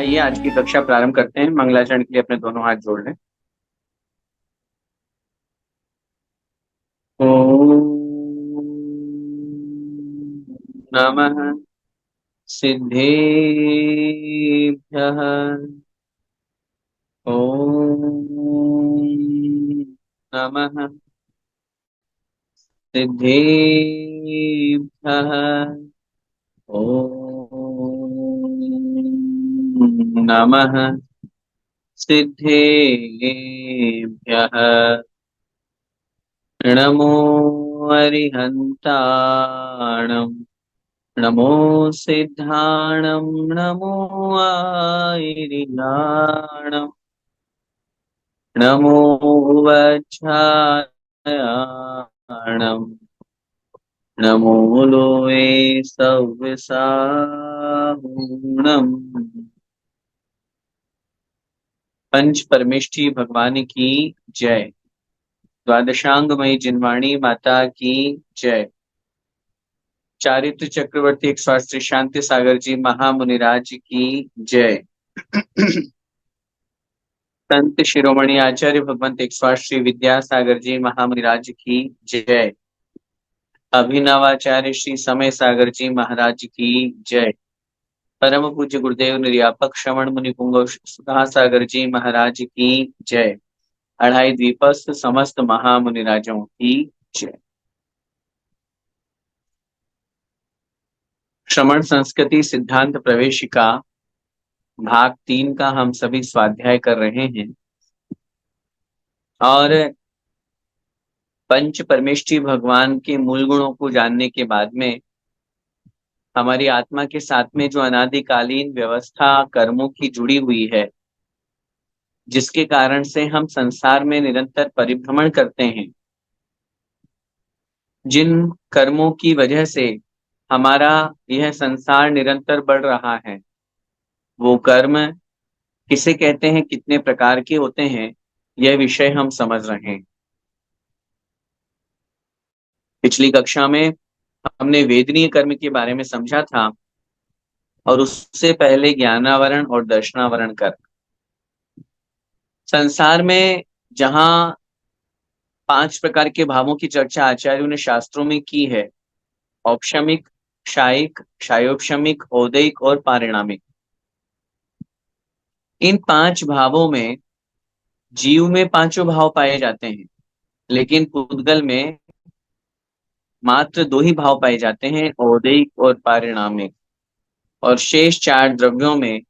आइए आज की कक्षा प्रारंभ करते हैं। मंगलाचरण के लिए अपने दोनों हाथ जोड़ लें। ओम नमः सिद्धेभ्यः। ओम नमः सिद्धेभ्यः। ओम नमः सिद्धेभ्यः। नमो अरिहन्ताणम् नमो सिद्धाणं नमो आयरिणाणं नमो वज्रायाणं नमो लोये सव्यसाहुणम्। पंच परमेष्ठी भगवान की जय। द्वादशांगमयी जिनवाणी माता की जय। चारित्र चक्रवर्ती एक शास्त्री शांति सागर जी महामुनिराज की जय। संत शिरोमणि आचार्य भगवंत एक श्री विद्यासागर जी महामुनिराज की जय। अभिनवाचार्य श्री समय सागर जी महाराज की जय। परम पूज्य गुरुदेव निर्यापक श्रवण मुनि पुंगव सुधा सागर जी महाराज की जय। अढ़ाई द्वीपस्थ समस्त महामुनिराजों की जय। श्रवण संस्कृति सिद्धांत प्रवेशिका भाग 3 का हम सभी स्वाध्याय कर रहे हैं और पंच परमेष्ठी भगवान के मूल गुणों को जानने के बाद में हमारी आत्मा के साथ में जो अनादिकालीन व्यवस्था कर्मों की जुड़ी हुई है, जिसके कारण से हम संसार में निरंतर परिभ्रमण करते हैं, जिन कर्मों की वजह से हमारा यह संसार निरंतर बढ़ रहा है, वो कर्म किसे कहते हैं, कितने प्रकार के होते हैं, यह विषय हम समझ रहे हैं। पिछली कक्षा में हमने वेदनीय कर्म के बारे में समझा था और उससे पहले ज्ञानावरण और दर्शनावरण कर्म। संसार में जहां 5 प्रकार के भावों की चर्चा आचार्यों ने शास्त्रों में की है, औपशमिक, क्षायिक, क्षायोपशमिक, औदैक और पारिणामिक। इन 5 भावों में जीव में पांचों भाव पाए जाते हैं, लेकिन पुद्गल में मात्र 2 ही भाव पाए जाते हैं, औदैक और पारिणामिक। और शेष 4 द्रव्यों में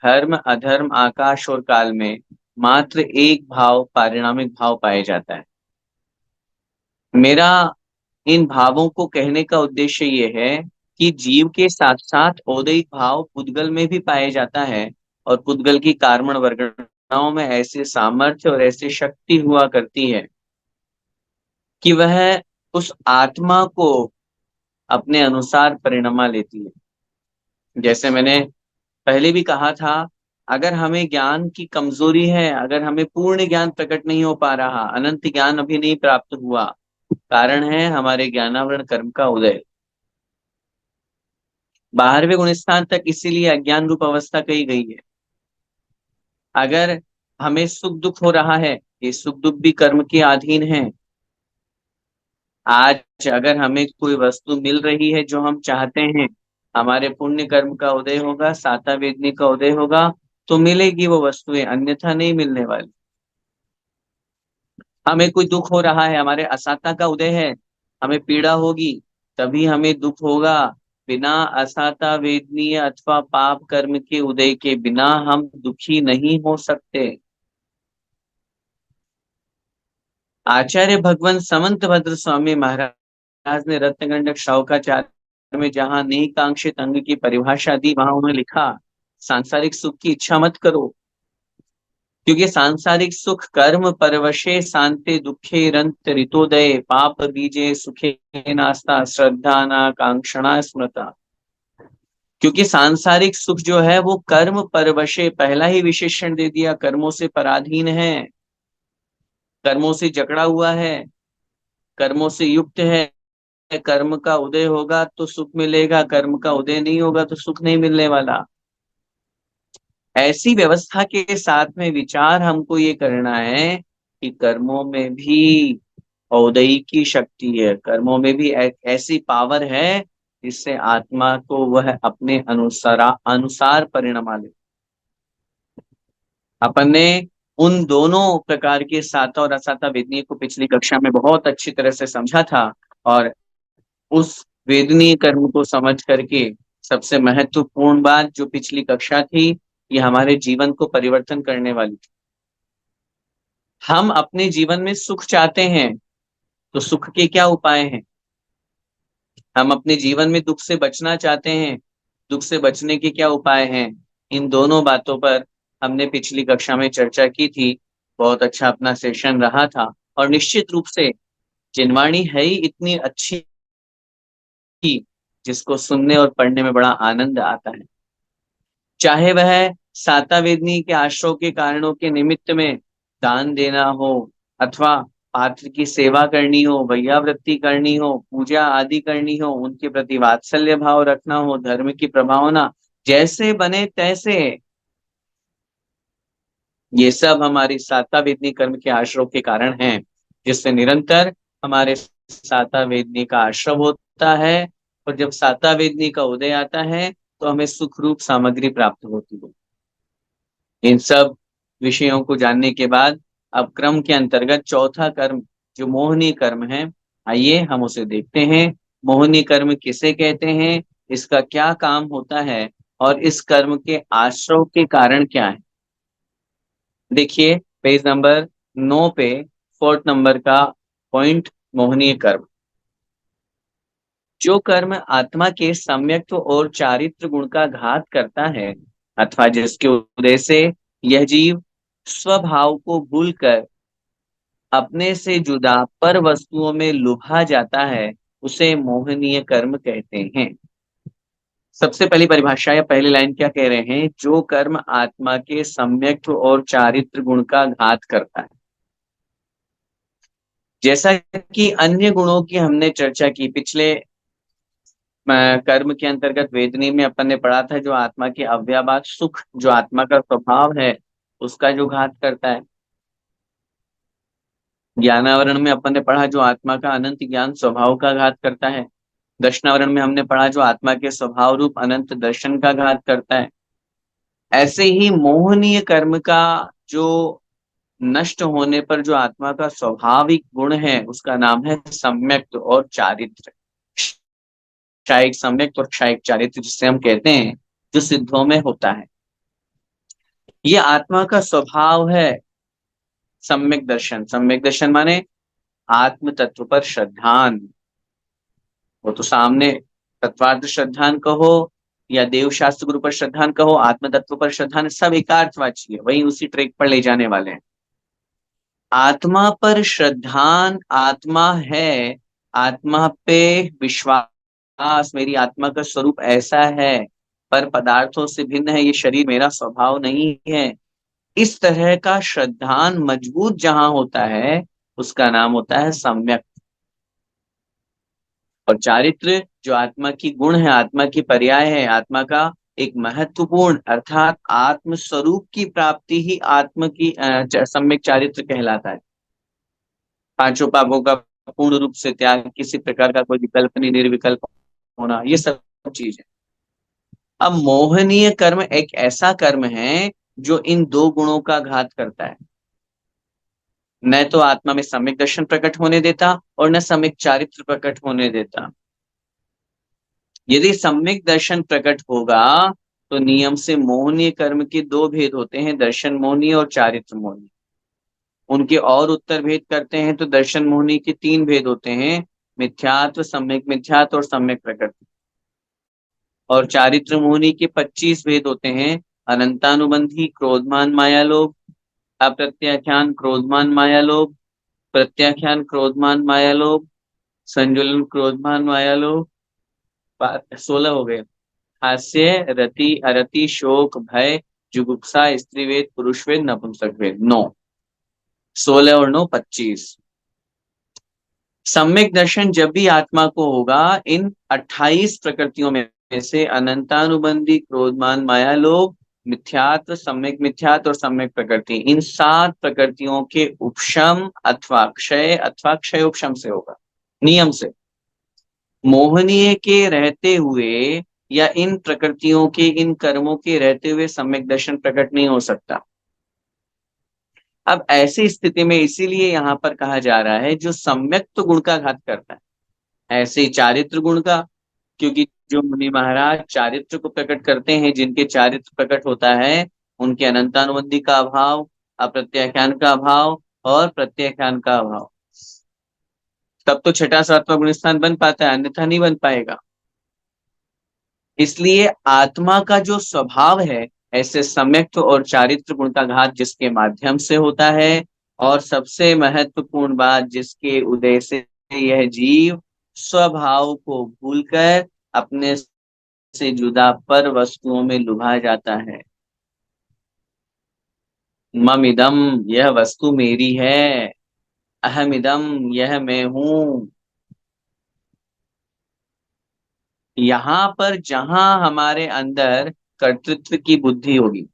धर्म, अधर्म, आकाश और काल में मात्र एक भाव पारिणामिक भाव पाया जाता है। मेरा इन भावों को कहने का उद्देश्य ये है कि जीव के साथ साथ औदैक भाव पुद्गल में भी पाया जाता है और पुद्गल की कार्मण वर्गणाओं में ऐसे सामर्थ्य और ऐसी शक्ति हुआ करती है कि वह उस आत्मा को अपने अनुसार परिणमा लेती है। जैसे मैंने पहले भी कहा था, अगर हमें ज्ञान की कमजोरी है, अगर हमें पूर्ण ज्ञान प्रकट नहीं हो पा रहा, अनंत ज्ञान अभी नहीं प्राप्त हुआ, कारण है हमारे ज्ञानावरण कर्म का उदय। 12वें गुण स्थान तक इसीलिए अज्ञान रूप अवस्था कही गई है। अगर हमें सुख दुख हो रहा है, ये सुख दुख भी कर्म के अधीन है। आज अगर हमें कोई वस्तु मिल रही है जो हम चाहते हैं, हमारे पुण्य कर्म का उदय होगा, साता वेदनी का उदय होगा, तो मिलेगी वो वस्तुएं, अन्यथा नहीं मिलने वाली। हमें कोई दुख हो रहा है, हमारे असाता का उदय है, हमें पीड़ा होगी, तभी हमें दुख होगा। बिना असाता वेदनीय अथवा पाप कर्म के उदय के बिना हम दुखी नहीं हो सकते। आचार्य भगवान समंत भद्र स्वामी महाराज ने रत्नगंडक शाहुकाचार्य में जहां निकांक्षित अंग की परिभाषा दी, वहां उन्होंने लिखा, सांसारिक सुख की इच्छा मत करो, क्योंकि सांसारिक सुख कर्म परवशे शांति दुखे रंत ऋतोदय पाप बीजे सुखे नास्ता श्रद्धा ना कांक्षणा स्मृता। क्योंकि सांसारिक सुख जो है वो कर्म परवशे, पहला ही विशेषण दे दिया, कर्मों से पराधीन है, कर्मों से जकड़ा हुआ है, कर्मों से युक्त है। कर्म का उदय होगा तो सुख मिलेगा, कर्म का उदय नहीं होगा तो सुख नहीं मिलने वाला। ऐसी व्यवस्था के साथ में विचार हमको ये करना है कि कर्मों में भी औदई की शक्ति है, कर्मों में भी ऐसी पावर है जिससे आत्मा को वह अपने अनुसार अनुसार परिणमा ले। अपन ने उन दोनों प्रकार के साता और असाता वेदनीय को पिछली कक्षा में बहुत अच्छी तरह से समझा था। और उस वेदनीय कर्म को समझ करके सबसे महत्वपूर्ण बात जो पिछली कक्षा थी, ये हमारे जीवन को परिवर्तन करने वाली थी। हम अपने जीवन में सुख चाहते हैं, तो सुख के क्या उपाय हैं? हम अपने जीवन में दुख से बचना चाहते हैं, दुख से बचने के क्या उपाय हैं? इन दोनों बातों पर हमने पिछली कक्षा में चर्चा की थी। बहुत अच्छा अपना सेशन रहा था। और निश्चित रूप से जिनवाणी है ही इतनी अच्छी जिसको सुनने और पढ़ने में बड़ा आनंद आता है। चाहे वह साता वेदनी के आश्रय के कारणों के निमित्त में दान देना हो, अथवा पात्र की सेवा करनी हो, वैयावृत्ति करनी हो, पूजा आदि करनी हो, उनके प्रति वात्सल्य भाव रखना हो, धर्म की प्रभावना, जैसे बने तैसे, ये सब हमारी साता वेदनी कर्म के आश्रय के कारण हैं, जिससे निरंतर हमारे साता वेदनी का आश्रय होता है। और जब साता वेदनी का उदय आता है तो हमें सुख रूप सामग्री प्राप्त होती है। इन सब विषयों को जानने के बाद अब क्रम के अंतर्गत चौथा कर्म जो मोहनी कर्म है, आइए हम उसे देखते हैं। मोहनी कर्म किसे कहते हैं, इसका क्या काम होता है, और इस कर्म के आश्रय के कारण क्या है? देखिए पेज नंबर 9 पे 4th नंबर का पॉइंट, मोहनीय कर्म। जो कर्म आत्मा के सम्यक्त्व और चारित्र गुण का घात करता है, अथवा जिसके उदय से यह जीव स्वभाव को भूलकर अपने से जुदा पर वस्तुओं में लुभा जाता है, उसे मोहनीय कर्म कहते हैं। सबसे पहली परिभाषा या पहली लाइन क्या कह रहे हैं? जो कर्म आत्मा के सम्यक्त्व और चारित्र गुण का घात करता है। जैसा कि अन्य गुणों की हमने चर्चा की पिछले कर्म के अंतर्गत वेदनी में अपन ने पढ़ा था, जो आत्मा के अव्याभात सुख, जो आत्मा का स्वभाव है, उसका जो घात करता है। ज्ञानावरण में अपन ने पढ़ा जो आत्मा का अनंत ज्ञान स्वभाव का घात करता है। दर्शनावरण में हमने पढ़ा जो आत्मा के स्वभाव रूप अनंत दर्शन का घात करता है। ऐसे ही मोहनीय कर्म का जो नष्ट होने पर जो आत्मा का स्वाभाविक गुण है, उसका नाम है सम्यक्त और चारित्र। क्षायिक सम्यक्त और क्षायिक चारित्र जिसे हम कहते हैं, जो सिद्धों में होता है। ये आत्मा का स्वभाव है सम्यक दर्शन। सम्यक दर्शन माने आत्म तत्व पर श्रद्धान। वो तो सामने तत्वार्थ श्रद्धान कहो या देव शास्त्र गुरु पर श्रद्धान कहो, आत्म तत्व पर श्रद्धान, सब एकार्थवाची है, वही उसी ट्रैक पर ले जाने वाले हैं। आत्मा पर श्रद्धान आत्मा है, आत्मा पे विश्वास, मेरी आत्मा का स्वरूप ऐसा है, पर पदार्थों से भिन्न है, ये शरीर मेरा स्वभाव नहीं है, इस तरह का श्रद्धान मजबूत जहां होता है, उसका नाम होता है सम्यक। और चारित्र जो आत्मा की गुण है, आत्मा की पर्याय है, आत्मा का एक महत्वपूर्ण अर्थात आत्म स्वरूप की प्राप्ति ही आत्म की सम्यक चारित्र कहलाता है। पांचों पापों का पूर्ण रूप से त्याग, किसी प्रकार का कोई विकल्प नहीं, निर्विकल्प होना, ये सब चीज है। अब मोहनीय कर्म एक ऐसा कर्म है जो इन दो गुणों का घात करता है। न तो आत्मा में सम्यक दर्शन प्रकट होने देता और न सम्यक चारित्र प्रकट होने देता। यदि सम्यक दर्शन प्रकट होगा तो नियम से मोहनीय कर्म के दो भेद होते हैं, दर्शन मोहनीय और चारित्र मोहनीय। उनके और उत्तर भेद करते हैं तो दर्शन मोहनीय के तीन भेद होते हैं, मिथ्यात्व, सम्यक मिथ्यात्व और सम्यक प्रकृति। और चारित्र मोहनीय के 25 भेद होते हैं, अनंतानुबंधी, क्रोधमान माया लोभ, अप्रत्याख्यान क्रोधमान माया लोभ, प्रत्याख्यान क्रोधमान माया लोभ, संजुलन क्रोधमान माया लोभ। 16 हो गए। हास्य, रति, अरति, शोक, भय, जुगुप्सा, स्त्रीवेद, पुरुषवेद, नपुंसक वेद, 9। 16 और 9 25। सम्यक दर्शन जब भी आत्मा को होगा, इन 28 प्रकृतियों में से अनंतानुबंधी, क्रोधमान माया लोभ मिथ्यात्व, सम्यक मिथ्यात्व और सम्यक प्रकृति, इन 7 प्रकृतियों के उपशम अथवा क्षयोपशम से होगा, नियम से। मोहनीय के रहते हुए या इन प्रकृतियों के, इन कर्मों के रहते हुए सम्यक दर्शन प्रकट नहीं हो सकता। अब ऐसी स्थिति में इसीलिए यहां पर कहा जा रहा है जो सम्यक तो गुण का घात करता है, ऐसे ही चारित्र गुण का, क्योंकि जो मुनि महाराज चारित्र को प्रकट करते हैं, जिनके चारित्र प्रकट होता है, उनके अनंतानुबंधी का अभाव, अप्रत्याख्यान का अभाव और प्रत्याख्यान का अभाव, तब तो छठा सातवां गुण स्थान बन पाता है, अन्यथा नहीं बन पाएगा। इसलिए आत्मा का जो स्वभाव है, ऐसे सम्यक्त और चारित्र गुण का घात जिसके माध्यम से होता है, और सबसे महत्वपूर्ण बात, जिसके उदय से यह जीव स्वभाव को भूलकर अपने से जुदा पर वस्तुओं में लुभा जाता है। मम इदम, यह वस्तु मेरी है। अहम इदम, यह मैं हूं। यहां पर जहां हमारे अंदर कर्तृत्व की बुद्धि होगी,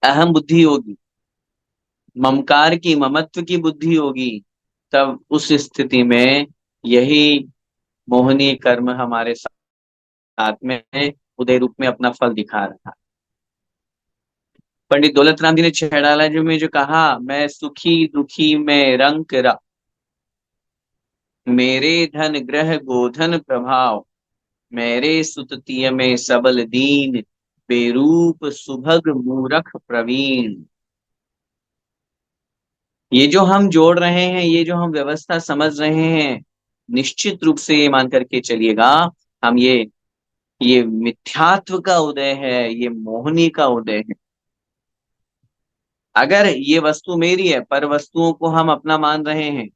अहम बुद्धि होगी, ममकार की, ममत्व की बुद्धि होगी, तब उस स्थिति में यही मोहनीय कर्म हमारे साथ में उदय रूप में अपना फल दिखा रहा। पंडित दौलत राम जी ने छेड़ाला जी में जो कहा, मैं सुखी दुखी में रंक मेरे धन ग्रह गोधन प्रभाव, मेरे सुततिय में सबल दीन, बेरूप सुभग मूरख प्रवीण। ये जो हम जोड़ रहे हैं, ये जो हम व्यवस्था समझ रहे हैं, निश्चित रूप से ये मान करके चलिएगा, हम ये मिथ्यात्व का उदय है, ये मोहनी का उदय है। अगर ये वस्तु मेरी है, पर वस्तुओं को हम अपना मान रहे हैं,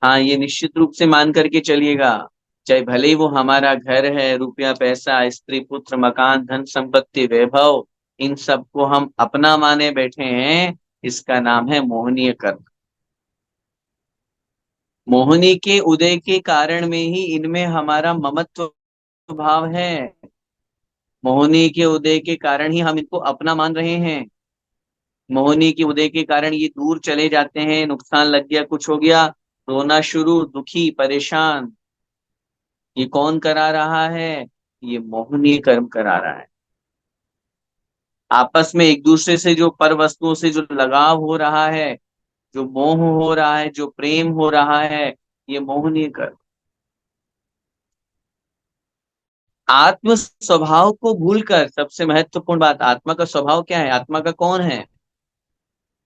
हाँ, ये निश्चित रूप से मान करके चलिएगा, चाहे भले ही वो हमारा घर है, रुपया पैसा स्त्री पुत्र मकान धन संपत्ति वैभव, इन सबको हम अपना माने बैठे हैं, इसका नाम है मोहनीय कर्म। मोहिनी के उदय के कारण में ही इनमें हमारा ममत्व भाव है, मोहिनी के उदय के कारण ही हम इनको अपना मान रहे हैं। मोहिनी के उदय के कारण ये दूर चले जाते हैं, नुकसान लग गया, कुछ हो गया, रोना शुरू, दुखी परेशान। ये कौन करा रहा है? ये मोहिनी कर्म करा रहा है। आपस में एक दूसरे से जो पर वस्तुओं से जो लगाव हो रहा है, जो मोह हो रहा है, जो प्रेम हो रहा है, ये मोहिनी कर्म। आत्म स्वभाव को भूलकर, सबसे महत्वपूर्ण बात, आत्मा का स्वभाव क्या है, आत्मा का कौन है,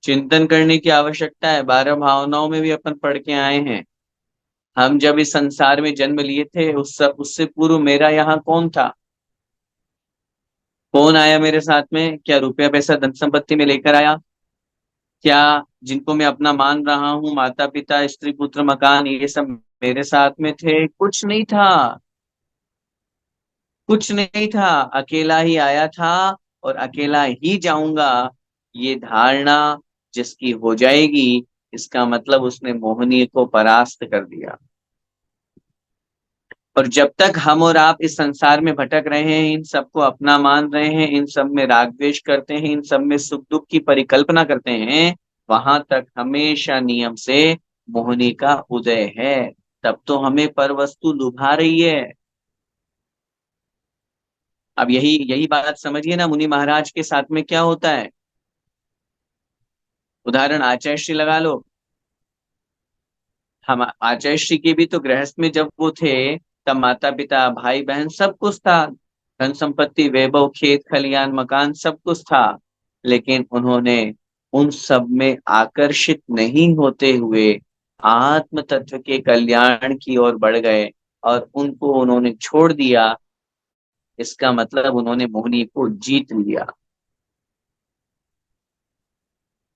चिंतन करने की आवश्यकता है। 12 भावनाओं में भी अपन पढ़ के आए हैं। हम जब इस संसार में जन्म लिए थे, उससे पूर्व मेरा यहाँ कौन था? कौन आया मेरे साथ में? क्या रुपया पैसा धन संपत्ति में लेकर आया? क्या जिनको मैं अपना मान रहा हूँ, माता पिता स्त्री पुत्र मकान, ये सब मेरे साथ में थे? कुछ नहीं था, कुछ नहीं था। अकेला ही आया था और अकेला ही जाऊंगा, ये धारणा जिसकी हो जाएगी, इसका मतलब उसने मोहनीय को परास्त कर दिया। और जब तक हम और आप इस संसार में भटक रहे हैं, इन सबको अपना मान रहे हैं, इन सब में राग द्वेष करते हैं, इन सब में सुख दुख की परिकल्पना करते हैं, वहां तक हमेशा नियम से मोहनी का उदय है। तब तो हमें पर वस्तु लुभा रही है। अब यही यही बात समझिए ना, मुनि महाराज के साथ में क्या होता है। उदाहरण आचार्य श्री लगा लो। हम आचार्य श्री के भी तो गृहस्थ में जब वो थे, तब माता पिता भाई बहन सब कुछ था, धन संपत्ति वैभव खेत खलियान मकान सब कुछ था, लेकिन उन्होंने उन सब में आकर्षित नहीं होते हुए आत्म तत्व के कल्याण की ओर बढ़ गए, और उनको उन्होंने छोड़ दिया। इसका मतलब उन्होंने मोहिनी को जीत लिया,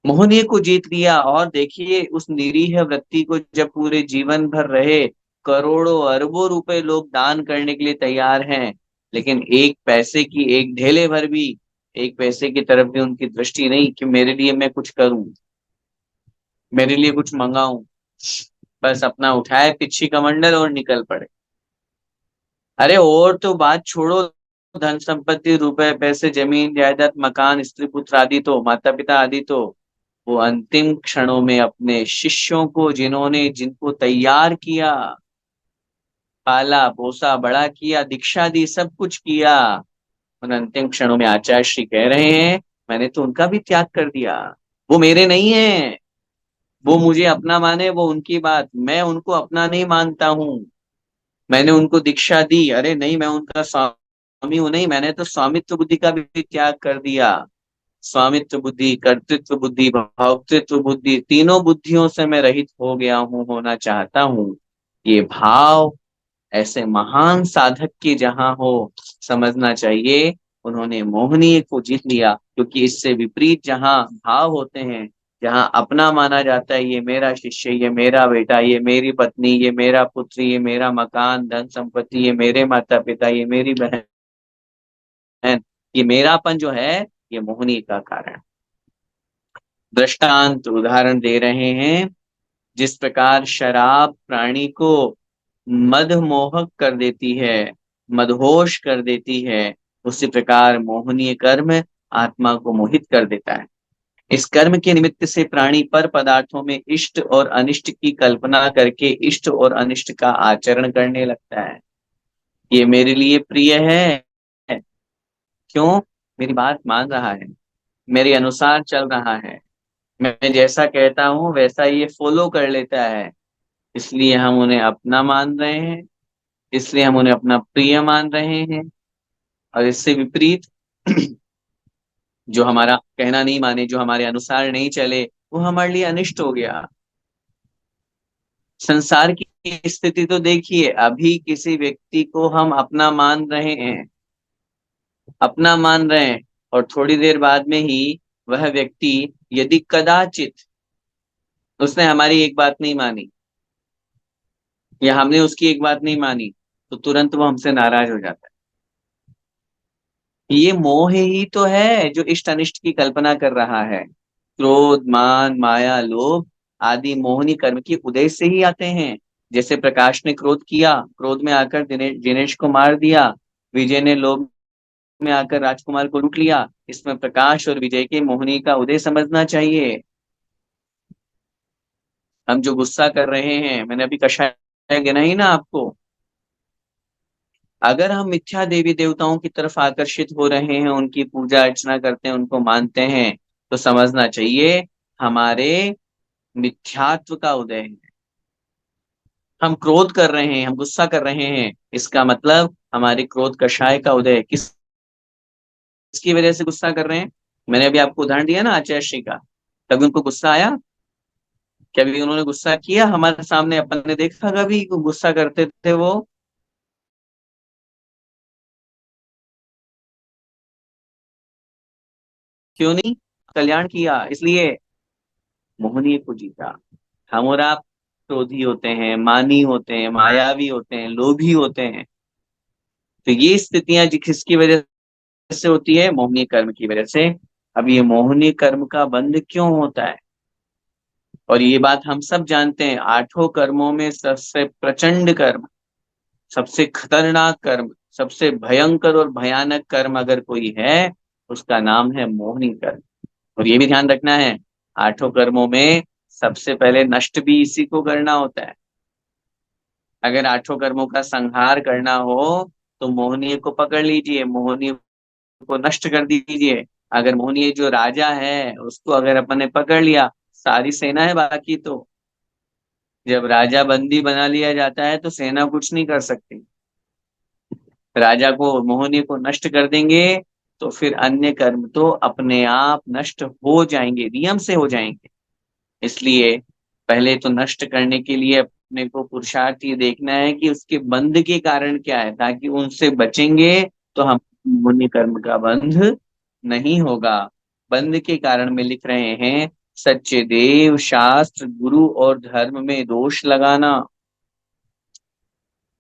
मोहनीय को जीत लिया। और देखिए, उस निरीह वृत्ति को जब पूरे जीवन भर रहे, करोड़ों अरबों रुपए लोग दान करने के लिए तैयार हैं, लेकिन एक पैसे की एक ढेले भर भी, एक पैसे की तरफ भी उनकी दृष्टि नहीं कि मेरे लिए मैं कुछ करूं, मेरे लिए कुछ मंगाऊं। बस अपना उठाए पिच्छी कमंडल और निकल पड़े। अरे और तो बात छोड़ो, धन संपत्ति, रुपए पैसे, जमीन जायदाद, मकान, स्त्री पुत्र आदि तो, माता पिता आदि तो, वो अंतिम क्षणों में अपने शिष्यों को, जिन्होंने जिनको तैयार किया, पाला पोसा बड़ा किया, दीक्षा दी, सब कुछ किया, उन अंतिम क्षणों में आचार्य श्री कह रहे हैं मैंने तो उनका भी त्याग कर दिया। वो मेरे नहीं है, वो मुझे अपना माने वो उनकी बात, मैं उनको अपना नहीं मानता हूँ। मैंने उनको दीक्षा दी, अरे नहीं मैं उनका स्वामी हूं, नहीं मैंने तो स्वामित्व बुद्धि का भी त्याग कर दिया। स्वामित्व बुद्धि, कर्तृत्व बुद्धि, भोक्तृत्व बुद्धि, तीनों बुद्धियों से मैं रहित हो गया हूँ, होना चाहता हूँ। ये भाव ऐसे महान साधक की जहां हो, समझना चाहिए उन्होंने मोहनीय को जीत लिया। क्योंकि इससे विपरीत जहां भाव होते हैं, जहां अपना माना जाता है, ये मेरा शिष्य, ये मेरा बेटा, ये मेरी पत्नी, ये मेरा पुत्र, ये मेरा मकान, धन संपत्ति, ये मेरे माता पिता, ये मेरी बहन, ये मेरापन जो है, ये मोहनी का कारण। दृष्टांत उदाहरण दे रहे हैं, जिस प्रकार शराब प्राणी को मदमोहक कर देती है, मदहोश कर देती है, उसी प्रकार मोहनीय कर्म आत्मा को मोहित कर देता है। इस कर्म के निमित्त से प्राणी पर पदार्थों में इष्ट और अनिष्ट की कल्पना करके इष्ट और अनिष्ट का आचरण करने लगता है। ये मेरे लिए प्रिय है, क्यों? मेरी बात मान रहा है, मेरे अनुसार चल रहा है, मैं जैसा कहता हूं वैसा ये फॉलो कर लेता है, इसलिए हम उन्हें अपना मान रहे हैं, इसलिए हम उन्हें अपना प्रिय मान रहे हैं। और इससे विपरीत जो हमारा कहना नहीं माने, जो हमारे अनुसार नहीं चले, वो हमारे लिए अनिष्ट हो गया। संसार की स्थिति तो देखिए, अभी किसी व्यक्ति को हम अपना मान रहे हैं, अपना मान रहे हैं, और थोड़ी देर बाद में ही वह व्यक्ति, यदि कदाचित उसने हमारी एक बात नहीं मानी या हमने उसकी एक बात नहीं मानी, तो तुरंत वो हमसे नाराज हो जाता है। ये मोह ही तो है जो इष्ट अनिष्ट की कल्पना कर रहा है। क्रोध मान माया लोभ आदि मोहनी कर्म की उदय से ही आते हैं। जैसे प्रकाश ने क्रोध किया, क्रोध में आकर जिनेश को मार दिया, विजय ने लोभ में आकर राजकुमार को लूट लिया। इसमें प्रकाश और विजय के मोहनी का उदय समझना चाहिए। हम जो गुस्सा कर रहे हैं, मैंने अभी कषाय गिना ही ना आपको, अगर हम मिथ्या देवी देवताओं की तरफ आकर्षित हो रहे हैं, उनकी पूजा अर्चना करते हैं, उनको मानते हैं, तो समझना चाहिए हमारे मिथ्यात्व का उदय है। हम क्रोध कर रहे हैं, हम गुस्सा कर रहे हैं, इसका मतलब हमारे क्रोध कषाय का उदय है। किसकी वजह से गुस्सा कर रहे हैं? मैंने अभी आपको उदाहरण दिया ना आचार्य श्री का। कभी उनको गुस्सा आया? कभी उन्होंने गुस्सा किया हमारे सामने? अपन ने देखा कभी गुस्सा करते थे वो? क्यों नहीं? कल्याण किया, इसलिए मोहनीय को जीता। हम और आप क्रोधी होते हैं, मानी होते हैं, मायावी होते हैं, लोभी होते हैं। तो ये स्थितियां किसकी वजह से होती है? मोहनीय कर्म की वजह से। अब ये मोहनीय कर्म का बंध क्यों होता है? और ये बात हम सब जानते हैं, आठों कर्मों में सबसे प्रचंड कर्म, सबसे खतरनाक कर्म, सबसे भयंकर और भयानक कर्म अगर कोई है, उसका नाम है मोहिनी कर्म। और ये भी ध्यान रखना है, आठों कर्मों में सबसे पहले नष्ट भी इसी को करना होता है। अगर आठों कर्मों का संहार करना हो, तो मोहनीय को पकड़ लीजिए, मोहनीय को नष्ट कर दीजिए। अगर मोहनीय जो राजा है उसको अगर अपन ने पकड़ लिया, सारी सेना है बाकी तो। जब राजा बंदी बना लिया जाता है तो सेना कुछ नहीं कर सकती। राजा को, मोहनी को नष्ट कर देंगे, तो फिर अन्य कर्म तो अपने आप नष्ट हो जाएंगे, नियम से हो जाएंगे। इसलिए पहले तो नष्ट करने के लिए अपने को पुरुषार्थ ये देखना है कि उसके बंध के कारण क्या है, ताकि उनसे बचेंगे तो हम पुण्य कर्म का बंध नहीं होगा। बंध के कारण में लिख रहे हैं, सच्चे देव शास्त्र गुरु और धर्म में दोष लगाना,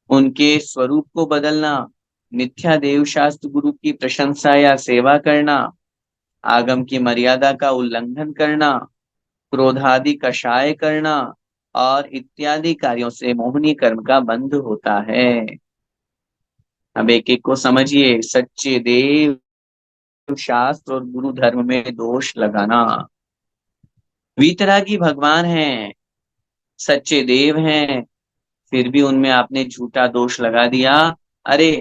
उनके स्वरूप को बदलना, मिथ्या देव शास्त्र गुरु की प्रशंसा या सेवा करना, आगम की मर्यादा का उल्लंघन करना, क्रोधादि कषाय करना, और इत्यादि कार्यों से मोहनी कर्म का बंध होता है। अब एक एक को समझिए। सच्चे देव, शास्त्र और गुरु धर्म में दोष लगाना। वीतरागी भगवान हैं, सच्चे देव हैं, फिर भी उनमें आपने झूठा दोष लगा दिया। अरे,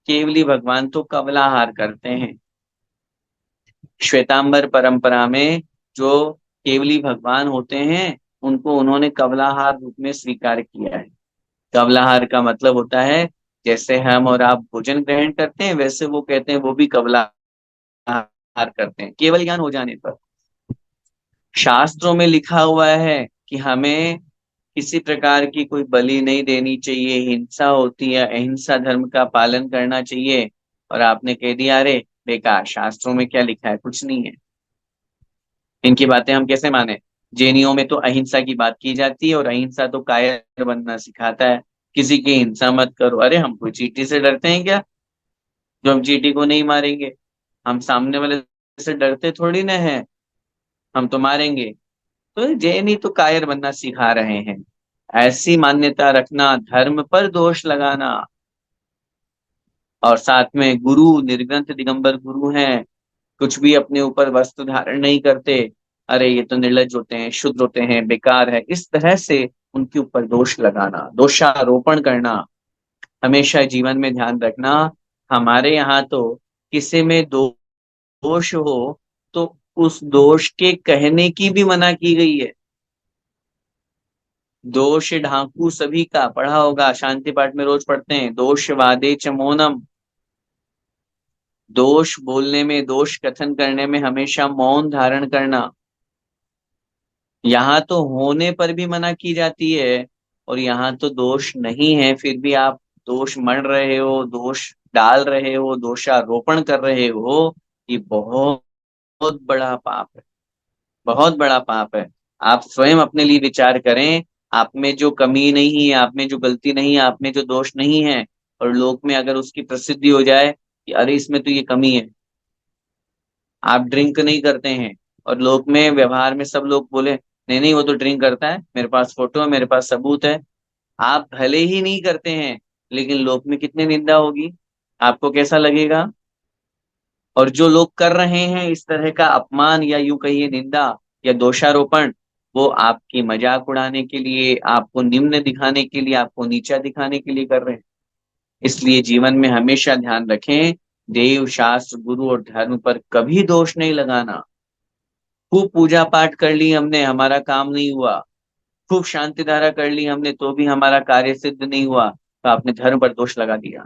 केवली भगवान तो कवलाहार करते हैं। श्वेतांबर परंपरा में जो केवली भगवान होते हैं, उनको उन्होंने कवलाहार रूप में स्वीकार किया है। कवलाहार का मतलब होता है, जैसे हम और आप भोजन ग्रहण करते हैं, वैसे वो कहते हैं वो भी कवलाहार करते हैं केवल ज्ञान हो जाने पर। शास्त्रों में लिखा हुआ है कि हमें किसी प्रकार की कोई बलि नहीं देनी चाहिए, हिंसा होती है, अहिंसा धर्म का पालन करना चाहिए। और आपने कह दिया अरे बेकार, शास्त्रों में क्या लिखा है, कुछ नहीं है। इनकी बातें हम कैसे माने। जैनियों में तो अहिंसा की बात की जाती है, और अहिंसा तो कायर बनना सिखाता है। किसी की हिंसा मत करो। अरे हम कोई चींटी से डरते हैं क्या, जो हम चींटी को नहीं मारेंगे। हम सामने वाले से डरते थोड़ी ना है, हम तो मारेंगे। तो जैनी तो कायर बनना सिखा रहे हैं। ऐसी मान्यता रखना, धर्म पर दोष लगाना। और साथ में गुरु, निर्ग्रंथ दिगंबर गुरु हैं, कुछ भी अपने ऊपर वस्त्र धारण नहीं करते। अरे ये तो निर्लज होते हैं, शुद्ध होते हैं, बेकार है, इस तरह से उनके ऊपर दोष लगाना, दोषारोपण करना। हमेशा जीवन में ध्यान रखना, हमारे यहाँ तो किसी में दोष हो तो उस दोष के कहने की भी मना की गई है। दोष ढांकू सभी का पढ़ा होगा, शांति पाठ में रोज पढ़ते हैं, दोष वादे च मौनम। दोष बोलने में, दोष कथन करने में हमेशा मौन धारण करना। यहाँ तो होने पर भी मना की जाती है, और यहाँ तो दोष नहीं है फिर भी आप दोष मढ़ रहे हो, दोष डाल रहे हो, दोषारोपण कर रहे हो। ये बहुत बहुत बड़ा पाप है, बहुत बड़ा पाप है। आप स्वयं अपने लिए विचार करें। आप में जो कमी नहीं है, आप में जो गलती नहीं है, आप में जो दोष नहीं है, और लोक में अगर उसकी प्रसिद्धि हो जाए कि अरे इसमें तो ये कमी है। आप ड्रिंक नहीं करते हैं, और लोक में व्यवहार में सब लोग बोले नहीं नहीं वो तो ड्रिंक करता है, मेरे पास फोटो है, मेरे पास सबूत है। आप भले ही नहीं करते हैं, लेकिन लोक में कितनी निंदा होगी, आपको कैसा लगेगा। और जो लोग कर रहे हैं इस तरह का अपमान, या यूं कहिए निंदा या दोषारोपण, वो आपकी मजाक उड़ाने के लिए, आपको निम्न दिखाने के लिए, आपको नीचा दिखाने के लिए कर रहे हैं। इसलिए जीवन में हमेशा ध्यान रखें, देव, शास्त्र, गुरु और धर्म पर कभी दोष नहीं लगाना। खूब पूजा पाठ कर ली हमने, हमारा काम नहीं हुआ। खूब शांति धारा कर ली हमने, तो भी हमारा कार्य सिद्ध नहीं हुआ, तो आपने धर्म पर दोष लगा दिया।